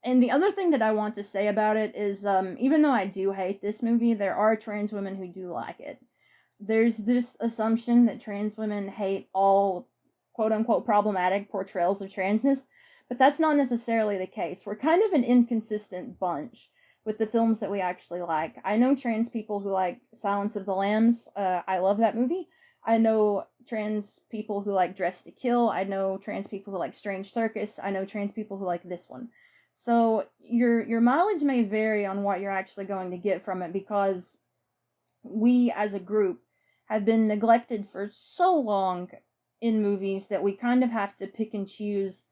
And the other thing that I want to say about it is, even though I do hate this movie, there are trans women who do like it. There's this assumption that trans women hate all quote-unquote problematic portrayals of transness, but that's not necessarily the case. We're kind of an inconsistent bunch with the films that we actually like. I know trans people who like Silence of the Lambs. I love that movie. I know trans people who like Dressed to Kill. I know trans people who like Strange Circus. I know trans people who like this one. So your mileage may vary on what you're actually going to get from it, because we as a group have been neglected for so long in movies that we kind of have to pick and choose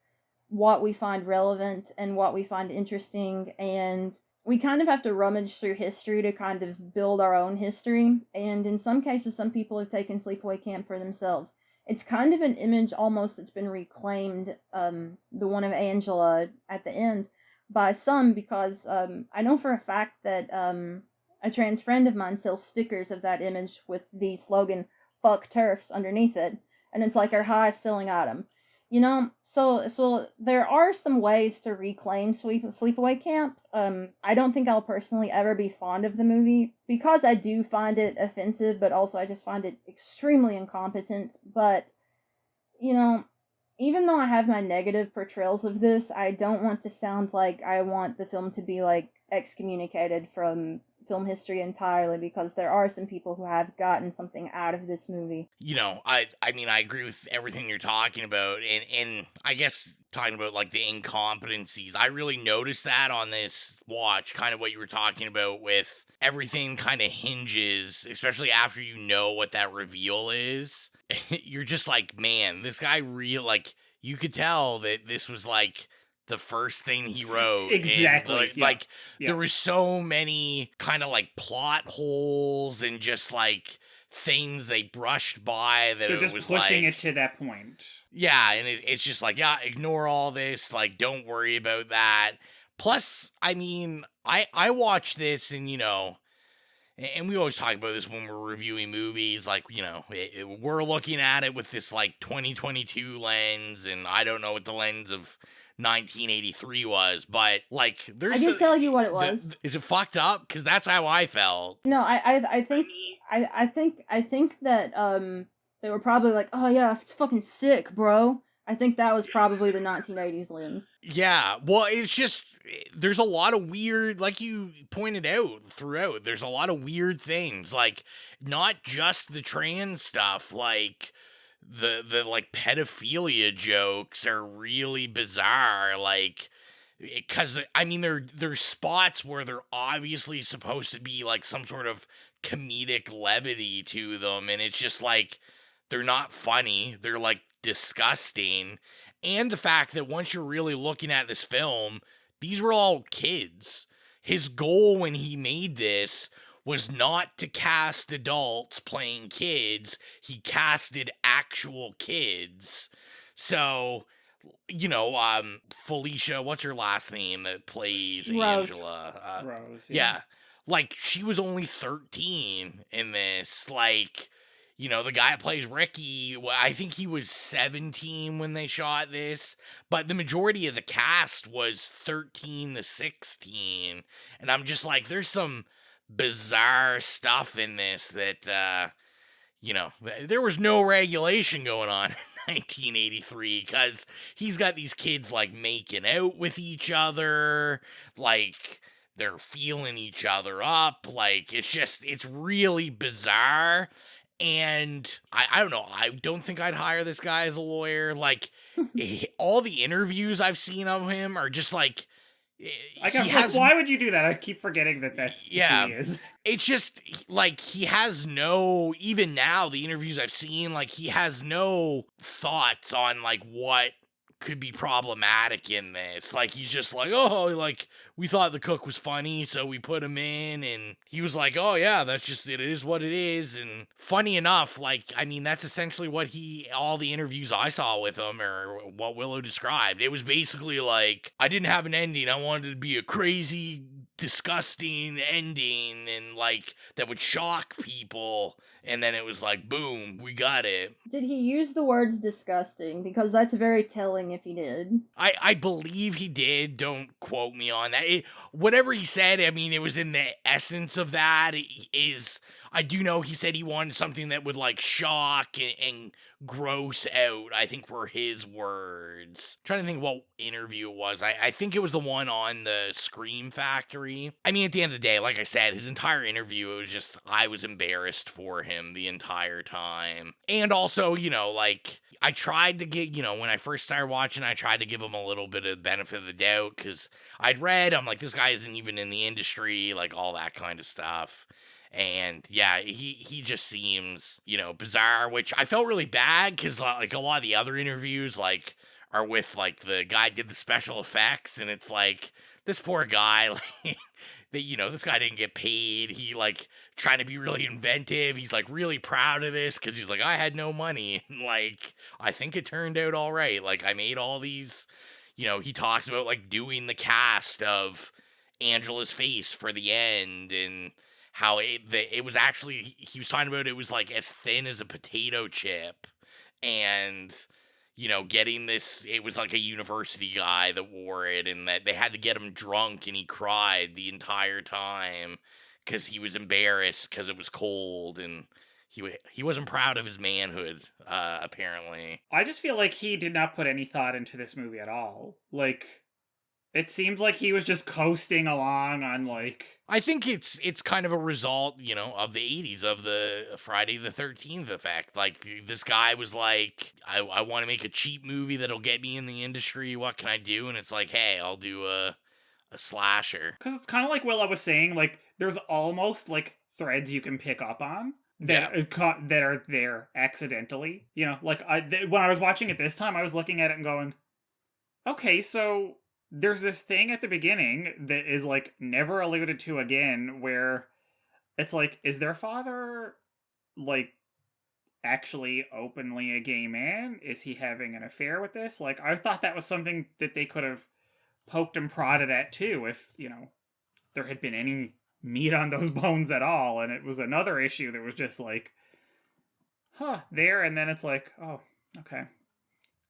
what we find relevant and what we find interesting, and we kind of have to rummage through history to kind of build our own history, and in some cases some people have taken Sleepaway Camp for themselves. It's kind of an image almost that's been reclaimed, the one of Angela at the end, by some, because I know for a fact that a trans friend of mine sells stickers of that image with the slogan, "Fuck TERFs," underneath it, and it's like our highest selling item. You know, so there are some ways to reclaim Sleepaway Camp. I don't think I'll personally ever be fond of the movie, because I do find it offensive, but also I just find it extremely incompetent. But, you know, even though I have my negative portrayals of this, I don't want to sound like I want the film to be, like, excommunicated from film history entirely, because there are some people who have gotten something out of this movie. You know, I mean, I agree with everything you're talking about, and I guess talking about, like, the incompetencies, I really noticed that on this watch, kind of what you were talking about with everything kind of hinges, especially after you know what that reveal is. You're just like, man, this guy like, you could tell that this was, like, the first thing he wrote. Exactly. And, like, there were so many kind of like plot holes and just like things they brushed by that they're it just was pushing like, it to that point. Yeah, and it's just like, yeah, ignore all this, like, don't worry about that. Plus, I mean, I watched this, and, you know, and we always talk about this when we're reviewing movies, like, you know, we're looking at it with this, like, 2022 lens, and I don't know what the lens of 1983 was, but, like, there's... I can tell you what it was. Is it fucked up? Because that's how I felt. No, I think that they were probably like, oh yeah, it's fucking sick, bro. I think that was probably the 1980s lens. Yeah, well, it's just, there's a lot of weird, like you pointed out throughout, there's a lot of weird things, like, not just the trans stuff, like, the like, pedophilia jokes are really bizarre, like, because, I mean, there's spots where they're obviously supposed to be, like, some sort of comedic levity to them, and it's just, like, they're not funny, they're, like, disgusting. And the fact that once you're really looking at this film, these were all kids. His goal when he made this was not to cast adults playing kids. He casted actual kids. So, you know, Felicia, what's her last name that plays Rose. Angela? Rose. Yeah. Like, she was only 13 in this. Like, you know, the guy that plays Ricky, I think he was 17 when they shot this, but the majority of the cast was 13 to 16, and I'm just like, there's some bizarre stuff in this that, you know, there was no regulation going on in 1983 because he's got these kids like making out with each other, like they're feeling each other up. Like it's really bizarre. And I don't know. I don't think I'd hire this guy as a lawyer. Like all the interviews I've seen of him are just like, why would you do that? I keep forgetting that's who he is. It's just like he has no, even now the interviews I've seen, like he has no thoughts on like what could be problematic in this. Like he's just like, oh, like we thought the cook was funny, so we put him in, and he was like, oh yeah, that's just, it is what it is. And funny enough, like, I mean, that's essentially what all the interviews I saw with him, or what Willow described. It was basically like, I didn't have an ending, I wanted it to be a crazy, disgusting ending, and like that would shock people, and then it was like, boom, we got it. Did he use the words disgusting? Because that's very telling if he did. I believe he did. Don't quote me on that. Whatever he said, I mean, it was in the essence of that. I do know he said he wanted something that would like shock and gross out, I think were his words. I'm trying to think what interview it was. I think it was the one on the Scream Factory. I mean, at the end of the day, like I said, his entire interview, it was just, I was embarrassed for him the entire time. And also, you know, like, I tried to get, you know, when I first started watching, I tried to give him a little bit of the benefit of the doubt, because I'd read, I'm like, this guy isn't even in the industry, like all that kind of stuff. And yeah, he just seems, you know, bizarre, which I felt really bad because like a lot of the other interviews like are with like the guy did the special effects, and it's like this poor guy, like that, you know, this guy didn't get paid. He like trying to be really inventive. He's like really proud of this because he's like, I had no money. And like, I think it turned out all right. Like I made all these, you know, he talks about like doing the cast of Angela's face for the end, and how it was actually, he was talking about it was like as thin as a potato chip, and, you know, getting this, it was like a university guy that wore it, and that they had to get him drunk, and he cried the entire time because he was embarrassed because it was cold, and he wasn't proud of his manhood, apparently. I just feel like he did not put any thought into this movie at all. Like, it seems like he was just coasting along on, like... I think it's kind of a result, you know, of the 80s, of the Friday the 13th effect. Like, this guy was like, I want to make a cheap movie that'll get me in the industry. What can I do? And it's like, hey, I'll do a slasher. Because it's kind of like Will I was saying, like, there's almost, like, threads you can pick up on that are there accidentally. You know, like, when I was watching it this time, I was looking at it and going, okay, so... there's this thing at the beginning that is, like, never alluded to again, where it's like, is their father, like, actually openly a gay man? Is he having an affair with this? Like, I thought that was something that they could have poked and prodded at, too, if, you know, there had been any meat on those bones at all, and it was another issue that was just like, there, and then it's like, oh, okay,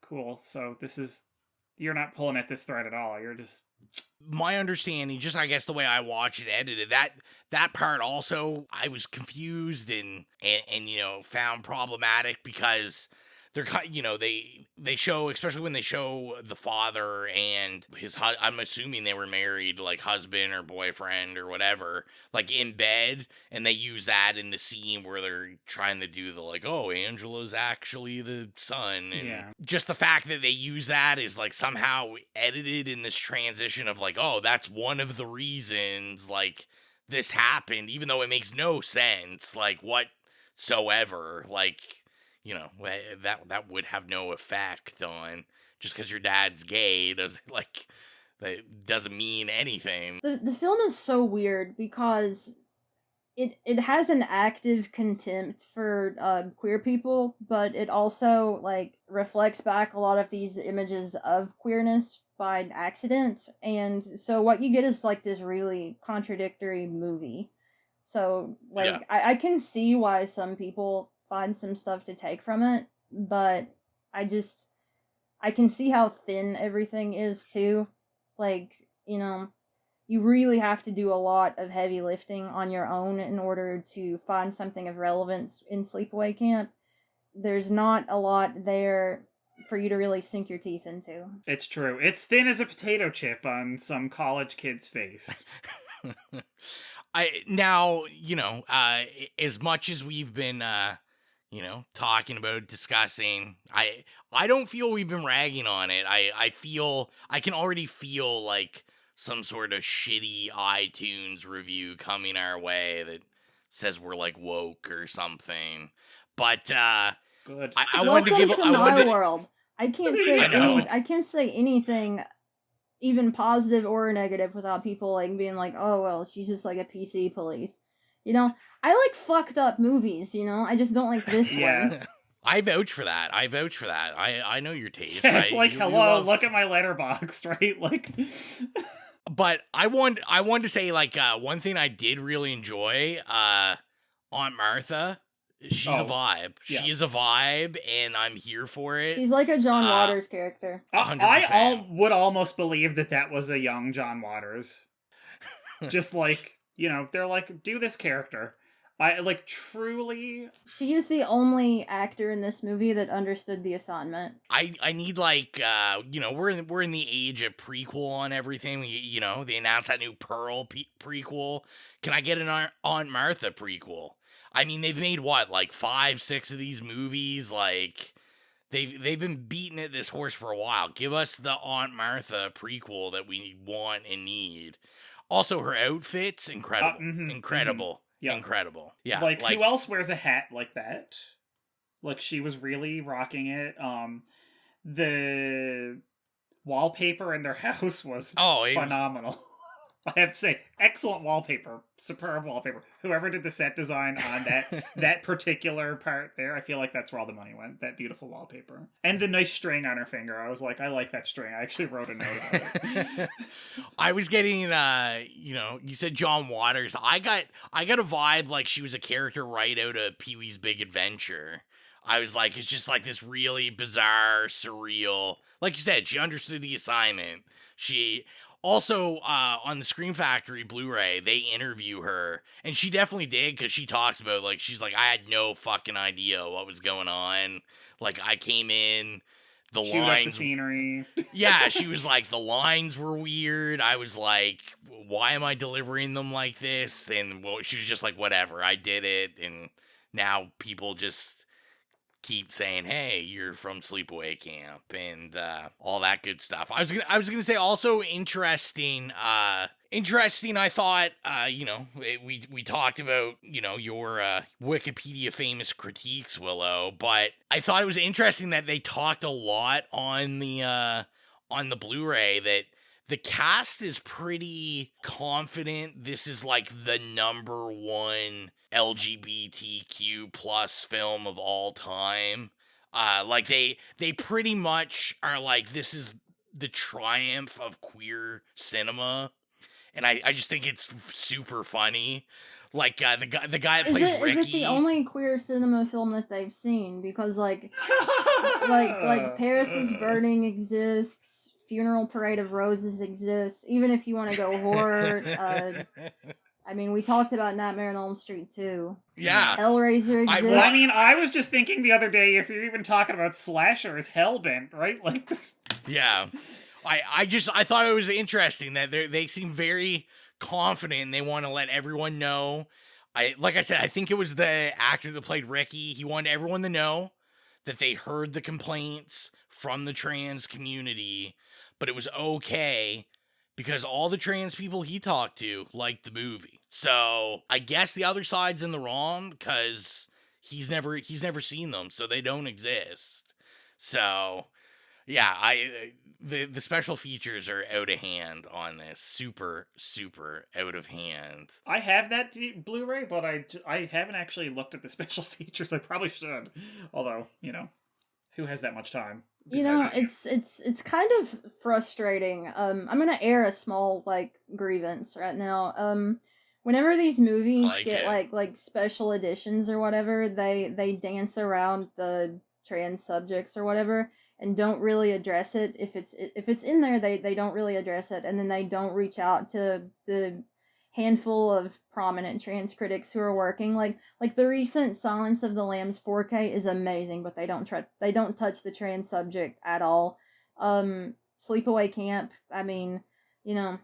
cool, so this is... you're not pulling at this thread at all. You're just... my understanding, just I guess the way I watched it edited, that part also, I was confused and you know, found problematic because they're, you know, they show, especially when they show the father and his, I'm assuming they were married, like husband or boyfriend or whatever, like in bed, and they use that in the scene where they're trying to do the like, oh, Angela's actually the son, and just the fact that they use that is like somehow edited in this transition of like, oh, that's one of the reasons like this happened, even though it makes no sense, like whatsoever, like, you know, that would have no effect on, just because your dad's gay doesn't mean anything. The film is so weird because it has an active contempt for queer people, but it also like reflects back a lot of these images of queerness by accident, and so what you get is like this really contradictory movie. So like I can see why some people find some stuff to take from it, but I can see how thin everything is too. Like, you know, you really have to do a lot of heavy lifting on your own in order to find something of relevance in Sleepaway Camp. There's not a lot there for you to really sink your teeth into. It's true. It's thin as a potato chip on some college kid's face. As much as we've been, talking about, discussing, I don't feel we've been ragging on it. I can already feel like some sort of shitty iTunes review coming our way that says we're like woke or something. But good. I wanted to give my world. I can't say anything even positive or negative without people like being like, oh well, she's just like a PC police. I like fucked up movies, I just don't like this one. I vouch for that. I know your taste. Yeah, it's like, hello, look at my letterboxd, right? Like, but I wanted to say, like, one thing I did really enjoy, Aunt Martha. She's a vibe. Yeah. She is a vibe, and I'm here for it. She's like a John Waters character. I would almost believe that was a young John Waters. Just like, they're like, do this character. I like truly. She is the only actor in this movie that understood the assignment. I need like we're in the age of prequel on everything. They announced that new Pearl prequel. Can I get an Aunt Martha prequel? I mean, they've made like 5-6 of these movies. Like they've been beating at this horse for a while. Give us the Aunt Martha prequel that we want and need. Also, her outfit's incredible. Incredible. Mm-hmm. Yeah. Incredible. Yeah. Like, who else wears a hat like that? Like, she was really rocking it. The wallpaper in their house was phenomenal. I have to say, excellent wallpaper. Superb wallpaper. Whoever did the set design on that particular part there, I feel like that's where all the money went. That beautiful wallpaper. And the nice string on her finger. I was like, I like that string. I actually wrote a note about it. I was getting, you said John Waters. I got a vibe like she was a character right out of Pee-wee's Big Adventure. I was like, it's just like this really bizarre, surreal. Like you said, she understood the assignment. Also, on the Scream Factory Blu-ray, they interview her, and she definitely did, because she talks about, like, she's like, I had no fucking idea what was going on. Like, I came in, Shoot lines... up the scenery. Yeah, she was like, the lines were weird. I was like, why am I delivering them like this? And she was just like, whatever, I did it, and now people just keep saying, hey, you're from Sleepaway Camp, and all that good stuff. I was gonna say also interesting, I thought, we talked about, your Wikipedia famous critiques, Willow, but I thought it was interesting that they talked a lot on the Blu-ray that the cast is pretty confident this is like the number one LGBTQ plus film of all time. Like they pretty much are like, this is the triumph of queer cinema. And I just think it's super funny. Like the guy that plays Ricky. Is it the only queer cinema film that they've seen? Because like Paris is Burning exists. Funeral Parade of Roses exists. Even if you want to go horror, I mean, we talked about Nightmare on Elm Street too. Yeah. Hellraiser exists. I mean, I was just thinking the other day, if you're even talking about slashers, Hellbent, right? Like this. Yeah. I thought it was interesting that they seem very confident and they want to let everyone know. Like I said, I think it was the actor that played Ricky. He wanted everyone to know that they heard the complaints from the trans community, but it was okay because all the trans people he talked to liked the movie. So I guess the other side's in the wrong because he's never seen them, so they don't exist. So yeah, the special features are out of hand on this. Super, super out of hand. I have that Blu-ray, but I haven't actually looked at the special features. I probably should. Although, who has that much time? It's kind of frustrating. I'm gonna air a small grievance right now. Whenever these movies get like special editions or whatever, they dance around the trans subjects or whatever. and don't really address it. If it's in there, they don't really address it, and then they don't reach out to the handful of prominent trans critics who are working. Like the recent Silence of the Lambs 4K is amazing, but they don't touch the trans subject at all. Sleepaway Camp, I mean, you know,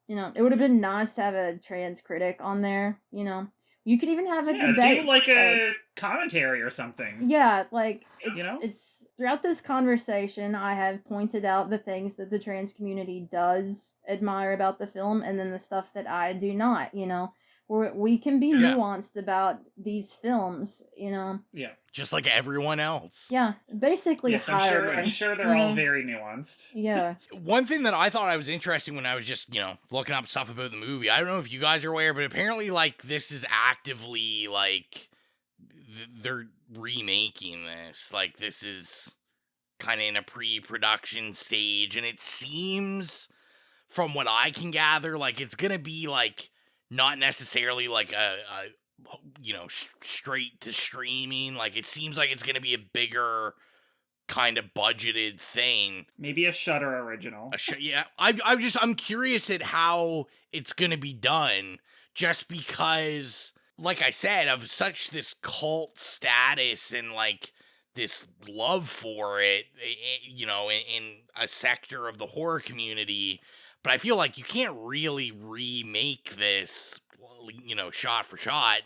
it would have been nice to have a trans critic on there, you know. You could even have a debate. Do like a commentary or something. Yeah, like, it's throughout this conversation, I have pointed out the things that the trans community does admire about the film, and then the stuff that I do not, you know. We can be nuanced about these films, you know. Yeah, just like everyone else. Yeah, basically. Yes, I'm sure they're all very nuanced. Yeah. One thing that I thought I was interesting when I was just, you know, looking up stuff about the movie, I don't know if you guys are aware, but apparently, like, this is actively, like, they're remaking this. Like, this is kind of in a pre-production stage, and it seems, from what I can gather, like, it's gonna be, like, not necessarily like a you know, straight to streaming. Like, it seems like it's gonna be a bigger kind of budgeted thing. Maybe a Shudder original. Yeah, I'm curious at how it's gonna be done, just because, like I said, of such this cult status and like this love for it, you know, in a sector of the horror community. But I feel like you can't really remake this, you know, shot for shot,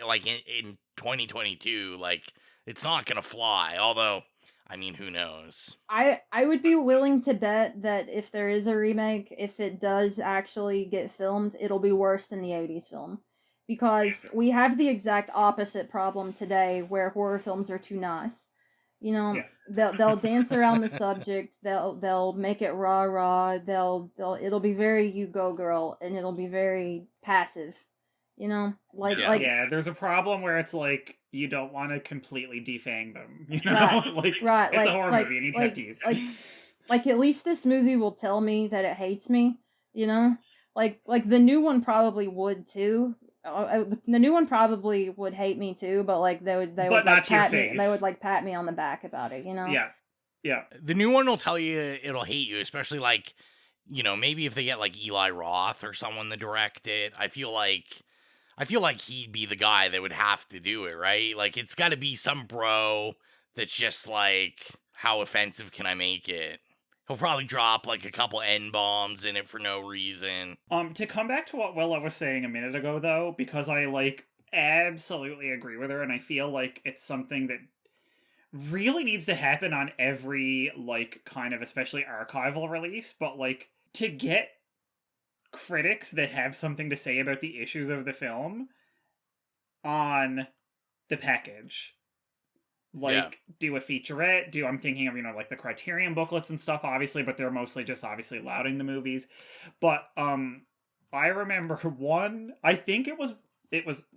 like in 2022. Like, it's not gonna fly. Although, I mean, who knows? I would be willing to bet that if there is a remake, if it does actually get filmed, it'll be worse than the 80s film. Because we have the exact opposite problem today, where horror films are too nice. You know, they'll dance around the subject. They'll make it rah. It'll be very you go girl, and it'll be very passive. You know, like there's a problem where it's like you don't want to completely defang them. You know, right, it's a horror movie. It needs to have teeth. Like at least this movie will tell me that it hates me. You know, like the new one probably would too. The new one probably would hate me too, but like they would like pat me. They would like pat me on the back about it, you know. Yeah. The new one will tell you it'll hate you, especially like, you know, maybe if they get like Eli Roth or someone to direct it. I feel like he'd be the guy that would have to do it, right? Like, it's got to be some bro that's just like, how offensive can I make it? He'll probably drop like a couple N-bombs in it for no reason. To come back to what Willow was saying a minute ago, though, because I like absolutely agree with her, and I feel like it's something that really needs to happen on every like kind of especially archival release, but like to get critics that have something to say about the issues of the film on the package. Like, do a featurette, I'm thinking of, you know, like the Criterion booklets and stuff, obviously, but they're mostly just obviously lauding the movies. But, I remember I think it was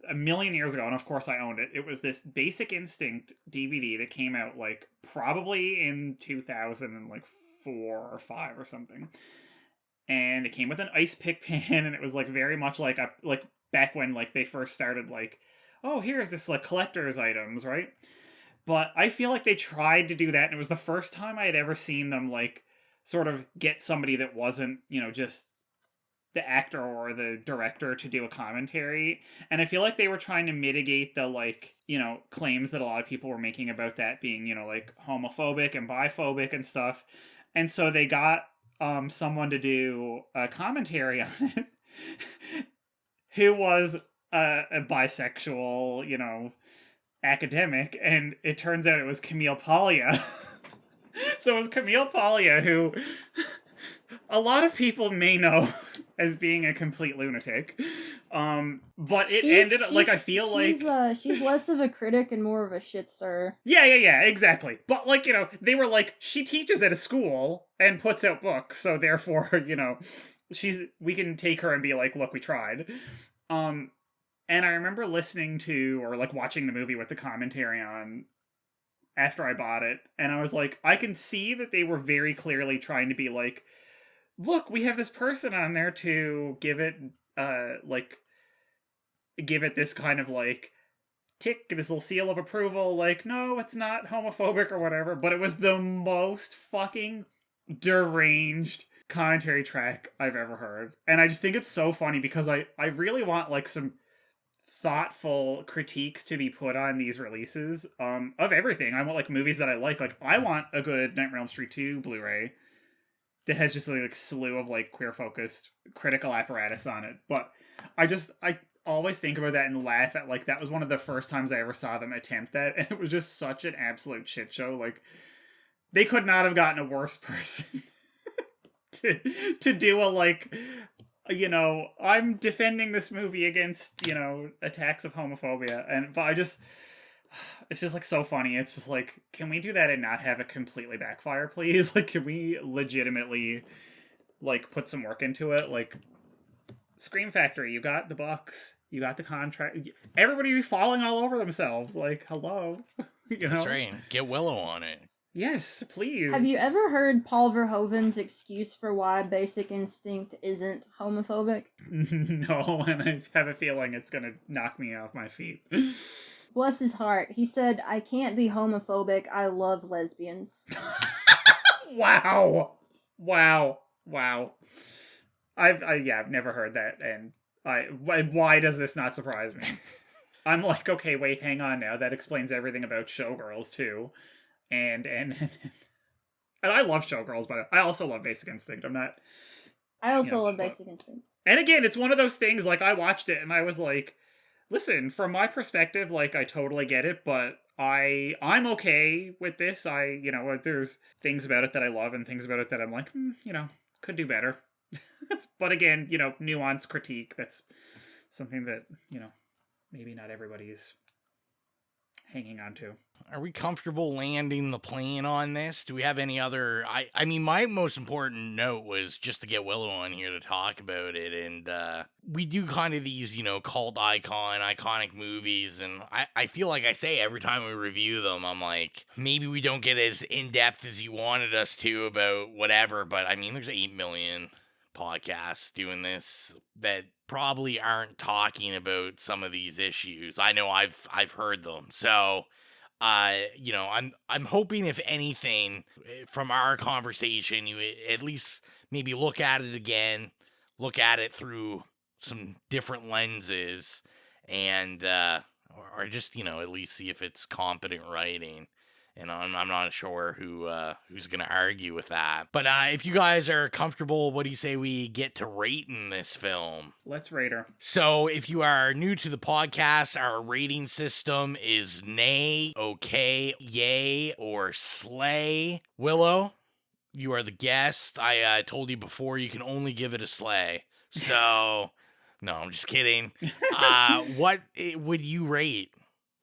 a million years ago, and of course I owned it. It was this Basic Instinct DVD that came out, like, probably in 2004 or 5 or something. And it came with an ice pick pen, and it was, like, very much like back when, like, they first started, like, oh, here's this, like, collector's items, right? But I feel like they tried to do that, and it was the first time I had ever seen them, like, sort of get somebody that wasn't, you know, just the actor or the director to do a commentary. And I feel like they were trying to mitigate the, like, you know, claims that a lot of people were making about that being, you know, like, homophobic and biphobic and stuff. And so they got someone to do a commentary on it who was a bisexual, you know, academic, and it turns out it was Camille Paglia. So it was Camille Paglia, who a lot of people may know as being a complete lunatic. But it ended up, like, I feel like... she's less of a critic and more of a shit stirrer. Yeah, exactly. But, like, you know, they were like, she teaches at a school and puts out books, so therefore, you know, we can take her and be like, look, we tried. And I remember listening to, or like watching the movie with the commentary on after I bought it, and I was like, I can see that they were very clearly trying to be like, look, we have this person on there to give it this kind of like tick, this little seal of approval, like, no, it's not homophobic or whatever, but it was the most fucking deranged commentary track I've ever heard. And I just think it's so funny because I really want, like, some thoughtful critiques to be put on these releases of everything. I want, like, movies that I like. Like, I want a good Nightmare on Elm Street 2 Blu-ray that has just like slew of like queer-focused critical apparatus on it. But I always think about that and laugh at, like, that was one of the first times I ever saw them attempt that, and it was just such an absolute shit show. Like, they could not have gotten a worse person to do a, like, you know, I'm defending this movie against, you know, attacks of homophobia. But it's just, like, so funny. It's just, like, can we do that and not have it completely backfire, please? Like, can we legitimately, like, put some work into it? Like, Scream Factory, you got the bucks, you got the contract. Everybody be falling all over themselves. Like, hello. You know? That's right. Get Willow on it. Yes, please. Have you ever heard Paul Verhoeven's excuse for why Basic Instinct isn't homophobic? No, and I have a feeling it's gonna knock me off my feet. Bless his heart. He said, I can't be homophobic. I love lesbians. Wow. I've never heard that, and why does this not surprise me? I'm like, okay, wait, hang on now. That explains everything about Showgirls too, and I love Showgirls, but I also love Basic Instinct. I also love Basic Instinct. And again, it's one of those things. Like, I watched it and I was like, listen, from my perspective, like, I totally get it, but I'm okay with this. There's things about it that I love and things about it that I'm like, could do better. But again, nuanced critique, that's something that, maybe not everybody's hanging on to. Are we comfortable landing the plane on this? Do we have any other... I mean, my most important note was just to get Willow on here to talk about it, and we do kind of these, cult iconic movies, and I feel like I say every time we review them, I'm like, maybe we don't get as in-depth as you wanted us to about whatever, but I mean, there's 8 million podcasts doing this that probably aren't talking about some of these issues. I know I've heard them. So, I'm hoping, if anything, from our conversation, you at least maybe look at it again, look at it through some different lenses, and or just at least see if it's competent writing. And I'm not sure who's going to argue with that. But if you guys are comfortable, what do you say we get to rating this film? Let's rate her. So if you are new to the podcast, our rating system is nay, okay, yay, or slay. Willow, you are the guest. I told you before you can only give it a slay. So, no, I'm just kidding. What would you rate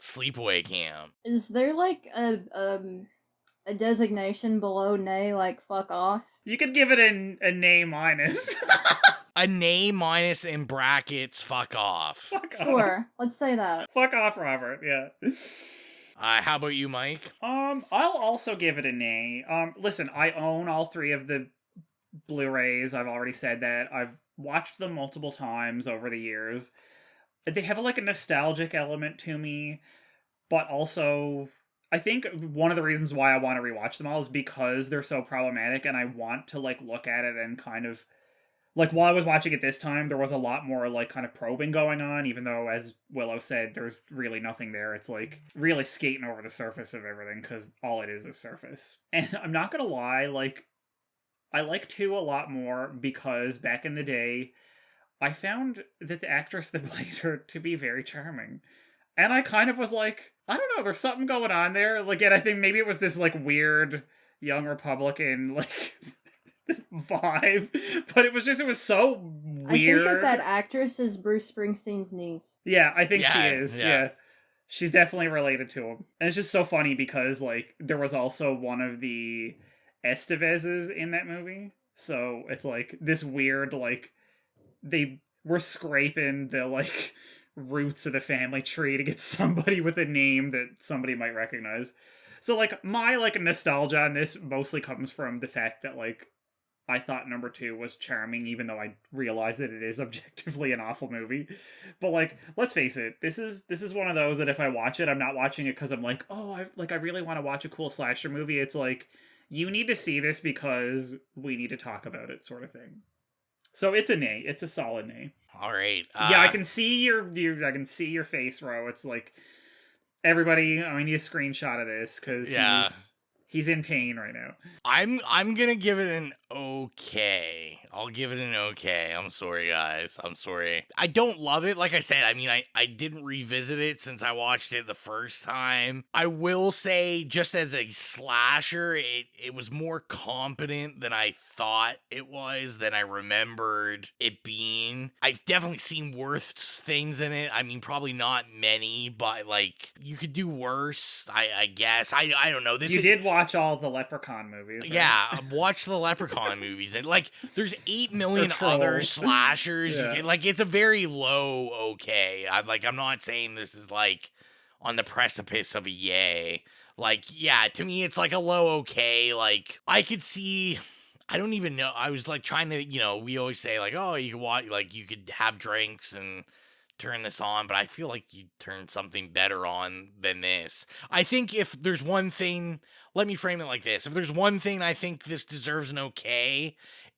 Sleepaway Camp? Is there like a designation below nay, like fuck off? You could give it a nay minus. A nay minus in brackets, fuck off. Fuck off. Sure, let's say that. Fuck off, Robert. Yeah. How about you, Mike? I'll also give it a nay. Listen, I own all 3 of the Blu-rays. I've already said that. I've watched them multiple times over the years. They have like a nostalgic element to me, but also I think one of the reasons why I want to rewatch them all is because they're so problematic, and I want to like look at it and kind of like, while I was watching it this time, there was a lot more like kind of probing going on, even though, as Willow said, there's really nothing there. It's like really skating over the surface of everything, because all it is surface. And I'm not gonna lie, like, I like 2 a lot more because back in the day, I found that the actress that played her to be very charming. And I kind of was like, I don't know, there's something going on there. Like, and I think maybe it was this, like, weird young Republican, like, vibe. But it was so weird. I think that actress is Bruce Springsteen's niece. Yeah, I think she is. Yeah. She's definitely related to him. And it's just so funny because, like, there was also one of the Estevezes in that movie. So it's, like, this weird, like, they were scraping the, like, roots of the family tree to get somebody with a name that somebody might recognize. So, like, my, like, nostalgia on this mostly comes from the fact that, like, I thought number 2 was charming, even though I realize that it is objectively an awful movie. But like, let's face it, this is one of those that if I watch it, I'm not watching it because I'm like, oh, I really want to watch a cool slasher movie. It's like, you need to see this because we need to talk about it, sort of thing. So it's a nay. It's a solid nay. All right. Yeah, I can see I can see your face, Ro. It's like, everybody, I need a screenshot of this because he's in pain right now. I'm gonna give it an okay. I'll give it an okay. I'm sorry, guys. I'm sorry. I don't love it. Like I said, I mean, I didn't revisit it since I watched it the first time. I will say, just as a slasher, it was more competent than I thought it was, than I remembered it being. I've definitely seen worse things in it. I mean, probably not many, but like, you could do worse, I guess. I don't know. You did watch all the Leprechaun movies, right? Yeah, watch the Leprechaun movies. And like, there's 8 million other slashers. Yeah. Like, it's a very low okay. I'm not saying this is like on the precipice of a yay. Like, yeah, to me, it's like a low okay. Like, I could see, I don't even know. I was like trying to, we always say like, oh, you could watch, like, you could have drinks and turn this on, but I feel like you turn something better on than this. I think if there's one thing, let me frame it like this. If there's one thing I think this deserves an okay,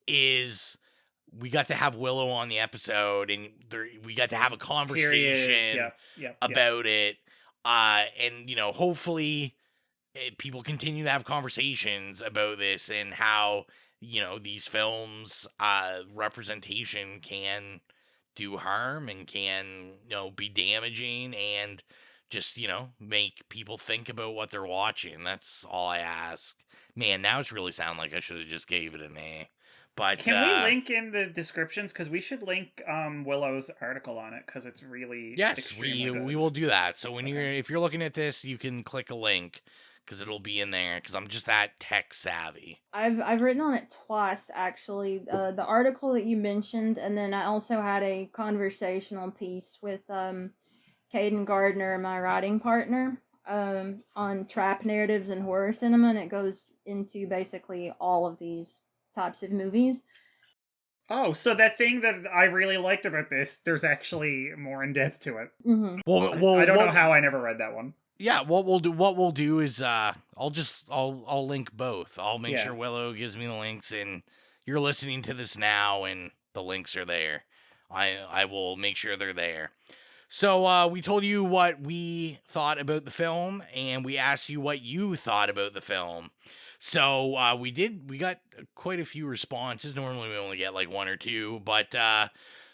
is we got to have Willow on the episode, and we got to have a conversation about it. And, hopefully people continue to have conversations about this and how, these films, representation can do harm and can, be damaging and just, make people think about what they're watching. That's all I ask. Man, now it's really sounding like I should have just gave it an A. But can we link in the descriptions? Because we should link Willow's article on it, because it's really we will do that. So if you're looking at this, you can click a link, because it'll be in there, because I'm just that tech savvy. I've written on it twice, actually. The article that you mentioned, and then I also had a conversational piece with Caden Gardner, my writing partner, on trap narratives and horror cinema, and it goes into basically all of these types of movies. Oh, so that thing that I really liked about this, there's actually more in depth to it. Mm-hmm. Well, I don't know how I never read that one. Yeah, what we'll do is I'll link both. I'll make sure Willow gives me the links, and you're listening to this now, and the links are there. I will make sure they're there. So we told you what we thought about the film, and we asked you what you thought about the film. So we got quite a few responses. Normally we only get like 1 or 2, but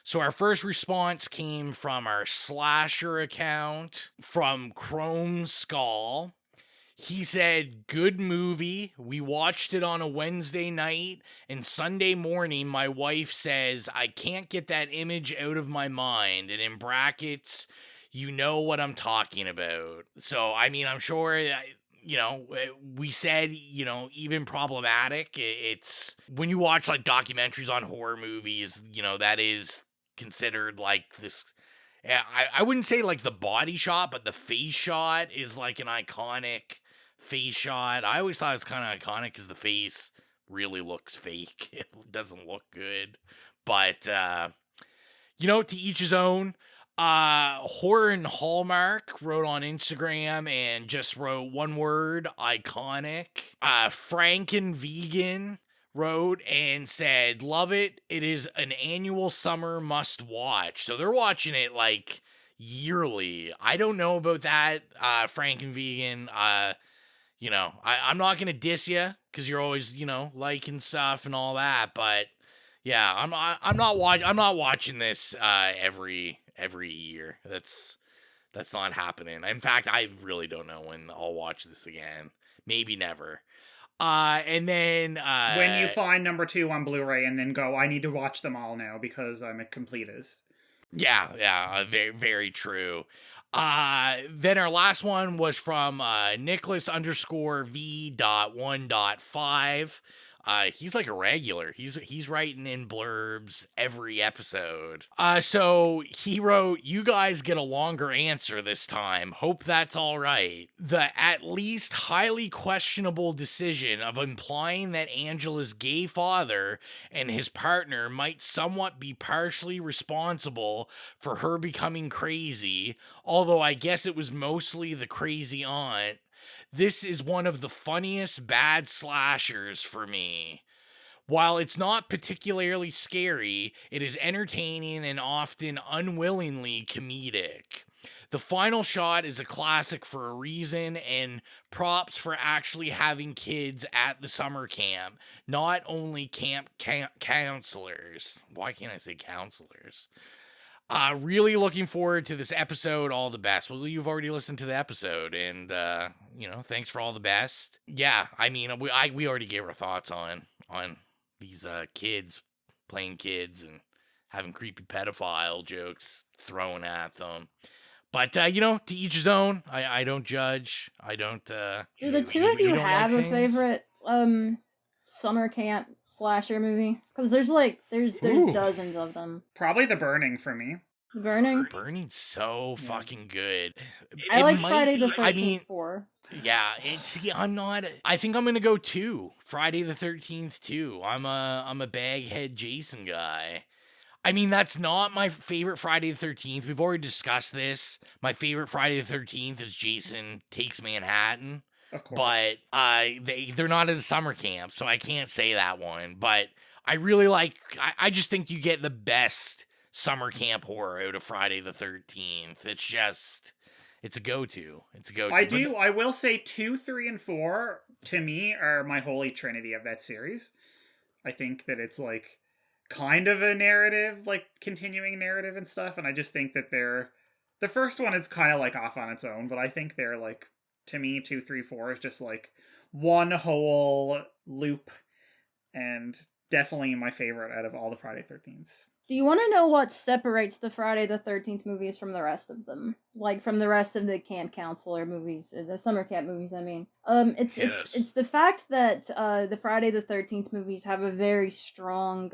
so our first response came from our slasher account from Chrome Skull. He said, "Good movie. We watched it on a Wednesday night, and Sunday morning my wife says, I can't get that image out of my mind. And in brackets, you know what I'm talking about." So, I mean, I'm sure, we said, even problematic. It's when you watch like documentaries on horror movies, that is considered like this. I wouldn't say like the body shot, but the face shot is like an iconic face shot. I always thought it was kind of iconic because the face really looks fake. It doesn't look good, but to each his own. Horror and Hallmark wrote on Instagram and just wrote one word, iconic. Franken Vegan wrote and said, "Love it. It is an annual summer must watch." So they're watching it like yearly. I don't know about that, Franken Vegan. I'm not gonna diss you because you're always, liking stuff and all that. But yeah, I'm not watching this every year. That's not happening. In fact, I really don't know when I'll watch this again. Maybe never. And then when you find number 2 on Blu-ray and then go, I need to watch them all now because I'm a completist. Yeah, very, very true. Then our last one was from Nicholas_V.1.5. He's like a regular. He's writing in blurbs every episode. So he wrote, "You guys get a longer answer this time. Hope that's all right. The at least highly questionable decision of implying that Angela's gay father and his partner might somewhat be partially responsible for her becoming crazy, although I guess it was mostly the crazy aunt. This is one of the funniest bad slashers for me. While it's not particularly scary, it is entertaining and often unwillingly comedic. The final shot is a classic for a reason, and props for actually having kids at the summer camp, not only camp counselors." Why can't I say counselors? Really looking forward to this episode. All the best. Well, you've already listened to the episode, and thanks for all the best. Yeah, I mean, we already gave our thoughts on these kids playing kids and having creepy pedophile jokes thrown at them. But to each his own. I don't judge. I don't. Do the two of you have a favorite summer camp slasher movie? Because there's dozens of them. Probably The Burning for me. The Burning? Burning's so fucking good. I like Friday the 13th 4. Yeah, I'm not. I think I'm gonna go 2. Friday the 13th 2. I'm a baghead Jason guy. I mean, that's not my favorite Friday the 13th. We've already discussed this. My favorite Friday the 13th is Jason Takes Manhattan. Of course. But they're not at a summer camp, so I can't say that one. But I really like. I just think you get the best summer camp horror out of Friday the 13th. It's a go-to. It's a go-to. I will say 2, 3, and 4 to me are my holy trinity of that series. I think that it's like kind of a narrative, like continuing narrative and stuff, and I just think that the first one is kind of like off on its own, but I think they're like, to me, 2, 3, 4 is just like one whole loop, and definitely my favorite out of all the Friday 13th. Do you want to know what separates the Friday the 13th movies from the rest of them? Like, from the rest of the camp counselor movies, the summer camp movies, I mean. It's the fact that the Friday the 13th movies have a very strong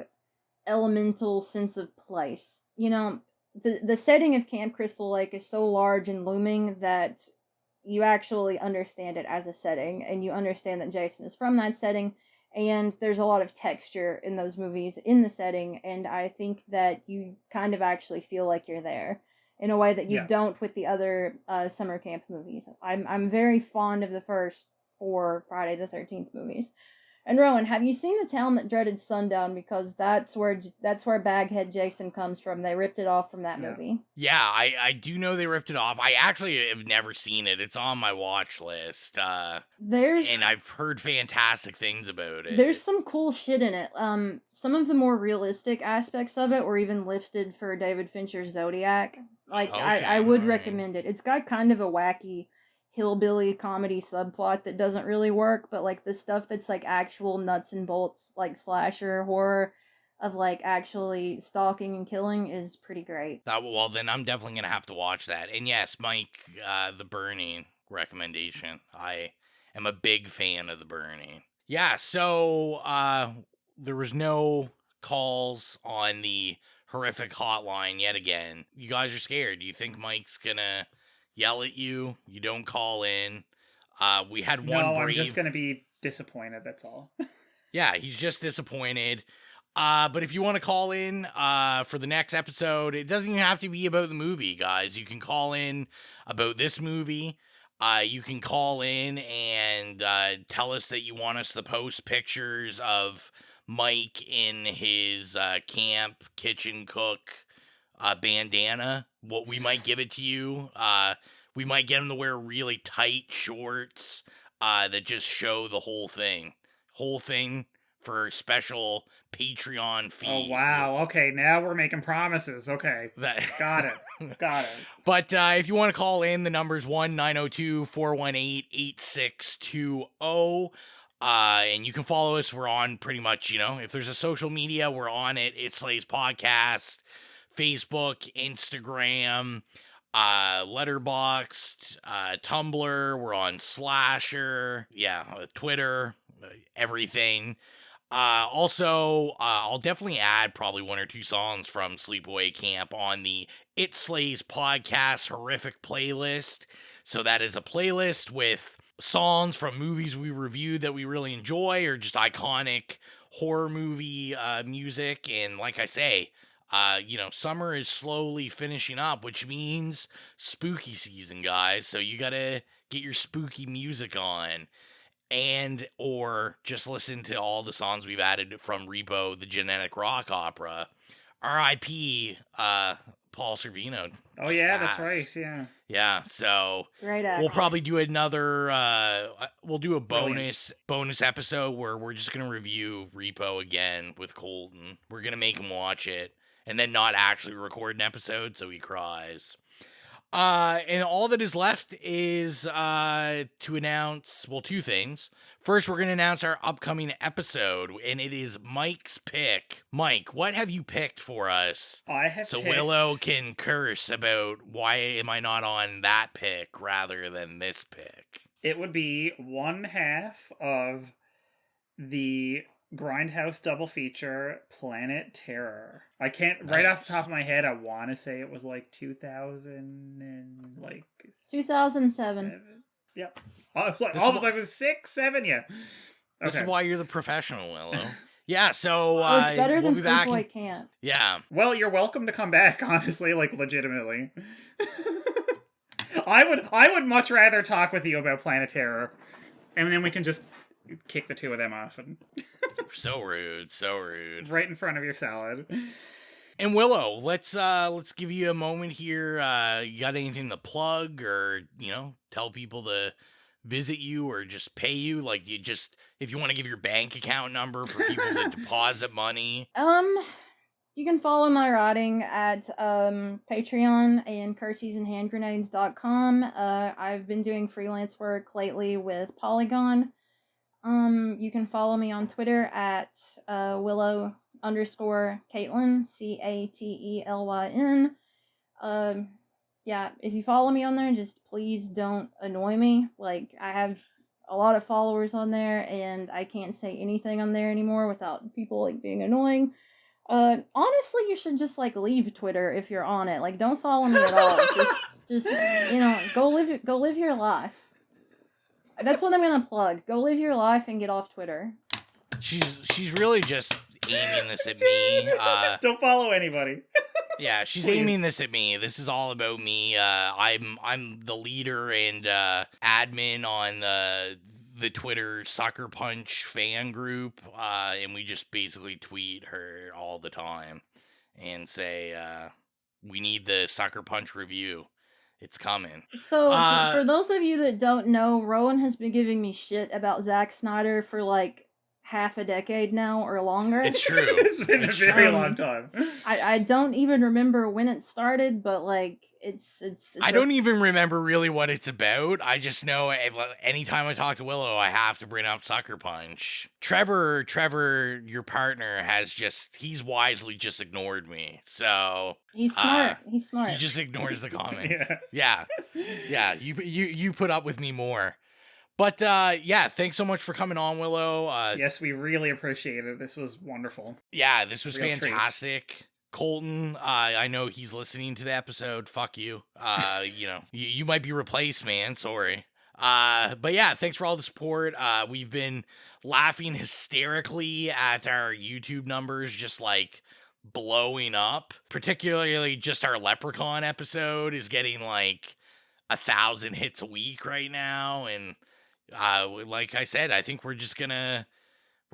elemental sense of place. You know, the setting of Camp Crystal Lake is so large and looming that you actually understand it as a setting, and you understand that Jason is from that setting, and there's a lot of texture in those movies in the setting, and I think that you kind of actually feel like you're there in a way that you don't with the other summer camp movies. I'm very fond of the first 4 Friday the 13th movies. And Rowan, have you seen The Town That Dreaded Sundown? Because that's where Baghead Jason comes from. They ripped it off from that movie. Yeah, I do know they ripped it off. I actually have never seen it. It's on my watch list. And I've heard fantastic things about it. There's some cool shit in it. Some of the more realistic aspects of it were even lifted for David Fincher's Zodiac. Like, okay, I would recommend it. It's got kind of a wacky hillbilly comedy subplot that doesn't really work, but like the stuff that's like actual nuts and bolts, like slasher horror of like actually stalking and killing is pretty great. Well, then I'm definitely gonna have to watch that. And yes, Mike, The Burning recommendation. I am a big fan of The Burning. Yeah, so there was no calls on the horrific hotline yet again. You guys are scared. Do you think Mike's gonna yell at you? You don't call in. We had one. No, I'm just gonna be disappointed. That's all. Yeah, he's just disappointed. But if you want to call in for the next episode, it doesn't even have to be about the movie, guys. You can call in about this movie. You can call in and tell us that you want us to post pictures of Mike in his camp kitchen cook bandana. We might give it to you. We might get him to wear really tight shorts that just show the whole thing for special Patreon fee. Oh wow, okay, now we're making promises. Okay, got it. But if you want to call in, the number's 1-902-418-8620. And you can follow us. We're on pretty much, if there's a social media, we're on it. It's Slay's Podcast, Facebook, Instagram, Letterboxd, Tumblr. We're on Slasher, Twitter, everything. Also, I'll definitely add probably 1 or 2 songs from Sleepaway Camp on the It Slays Podcast Horrific playlist. So that is a playlist with songs from movies we reviewed that we really enjoy, or just iconic horror movie music. And like I say, summer is slowly finishing up, which means spooky season, guys. So you gotta get your spooky music on, and or just listen to all the songs we've added from Repo, the Genetic Rock Opera. R.I.P. Paul Servino. Oh yeah, that's right. Yeah. Yeah. So Great we'll actor. probably do another. We'll do a bonus episode where we're just gonna review Repo again with Colton. We're gonna make him watch it and then not actually record an episode so he cries. And all that is left is to announce, well, 2 things. First, we're going to announce our upcoming episode, and it is Mike's pick. Mike, what have you picked for us? I have so picked... Willow can curse about why am I not on that pick rather than this pick. It would be 1/2 of the Grindhouse double feature, Planet Terror. I can't, right off the top of my head, I want to say it was like 2007. Yep. I was like, it was 6, 7, yeah. Okay. This is why you're the professional, Willow. Yeah, so it's better we'll than be back. Sleepaway Camp. Yeah. Well, you're welcome to come back, honestly, like legitimately. I would much rather talk with you about Planet Terror, and then we can just kick the 2 of them off and so rude. Right in front of your salad. And Willow, let's give you a moment here. You got anything to plug, or tell people to visit you or just pay you? Like, if you want to give your bank account number for people to deposit money. You can follow my writing at Patreon and curtsiesandhandgrenades.com. I've been doing freelance work lately with Polygon. You can follow me on Twitter at Willow _Catelyn, Catelyn. Yeah, if you follow me on there, just please don't annoy me. Like, I have a lot of followers on there, and I can't say anything on there anymore without people, like, being annoying. Honestly, you should just, like, leave Twitter if you're on it. Like, don't follow me at all. just go live your life. That's what I'm gonna plug. Go live your life and get off Twitter. She's really just aiming this at me. Don't follow anybody. Yeah, she's aiming this at me. This is all about me. I'm the leader and admin on the Twitter Sucker Punch fan group, and we just basically tweet her all the time and say we need the Sucker Punch review. It's coming. So, for those of you that don't know, Rowan has been giving me shit about Zack Snyder for, like, half a decade now or longer. It's true. It's been a very long time. I don't even remember when it started, but, like, it's I don't even remember really what it's about. I just know anytime I talk to Willow, I have to bring up Sucker Punch. Trevor, your partner, he's wisely just ignored me. So he's smart. He's smart. He just ignores the comments. Yeah. You put up with me more. But thanks so much for coming on, Willow. Yes, we really appreciate it. This was wonderful. Yeah, this was Real fantastic. Treat. Colton, I know he's listening to the episode. Fuck you. You might be replaced, man. Sorry. But yeah, thanks for all the support. We've been laughing hysterically at our YouTube numbers just like blowing up. Particularly just our Leprechaun episode is getting like 1,000 hits a week right now. And like I said, I think we're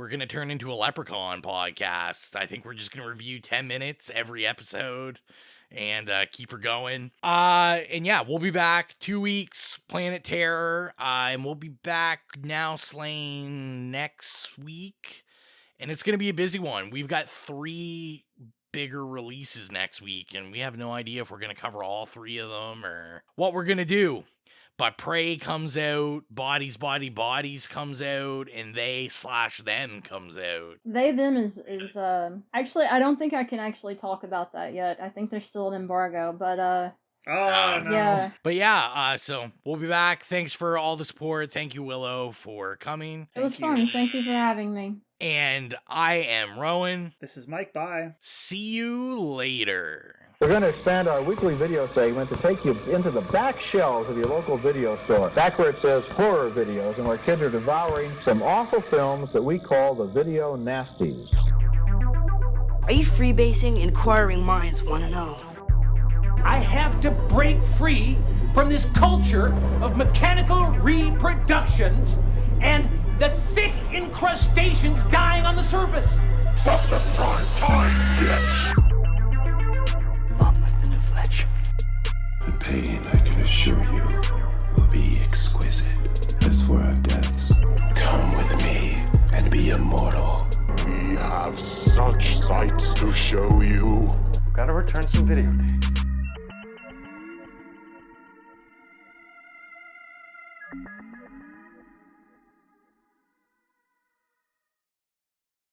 gonna turn into a Leprechaun podcast. I think we're just gonna review 10 minutes every episode and keep her going. And yeah, we'll be back 2 weeks, Planet Terror, and we'll be back Now Slain next week. And it's gonna be a busy one. We've got 3 bigger releases next week, and we have no idea if we're gonna cover all 3 of them or what we're gonna do. But Prey comes out, Bodies comes out, and They/Them comes out. They, Them is actually, I don't think I can actually talk about that yet. I think there's still an embargo, but Oh, no. Yeah. But yeah, so we'll be back. Thanks for all the support. Thank you, Willow, for coming. It was fun. Thank you for having me. And I am Rowan. This is Mike. Bye. See you later. We're going to expand our weekly video segment to take you into the back shelves of your local video store, back where it says horror videos, and where kids are devouring some awful films that we call the video nasties. Are you freebasing? Inquiring minds want to know. I have to break free from this culture of mechanical reproductions and the thick incrustations dying on the surface. Fuck the prime time, bitch! The pain, I can assure you, will be exquisite. As for our deaths, come with me and be immortal. We have such sights to show you. Gotta return some videotapes.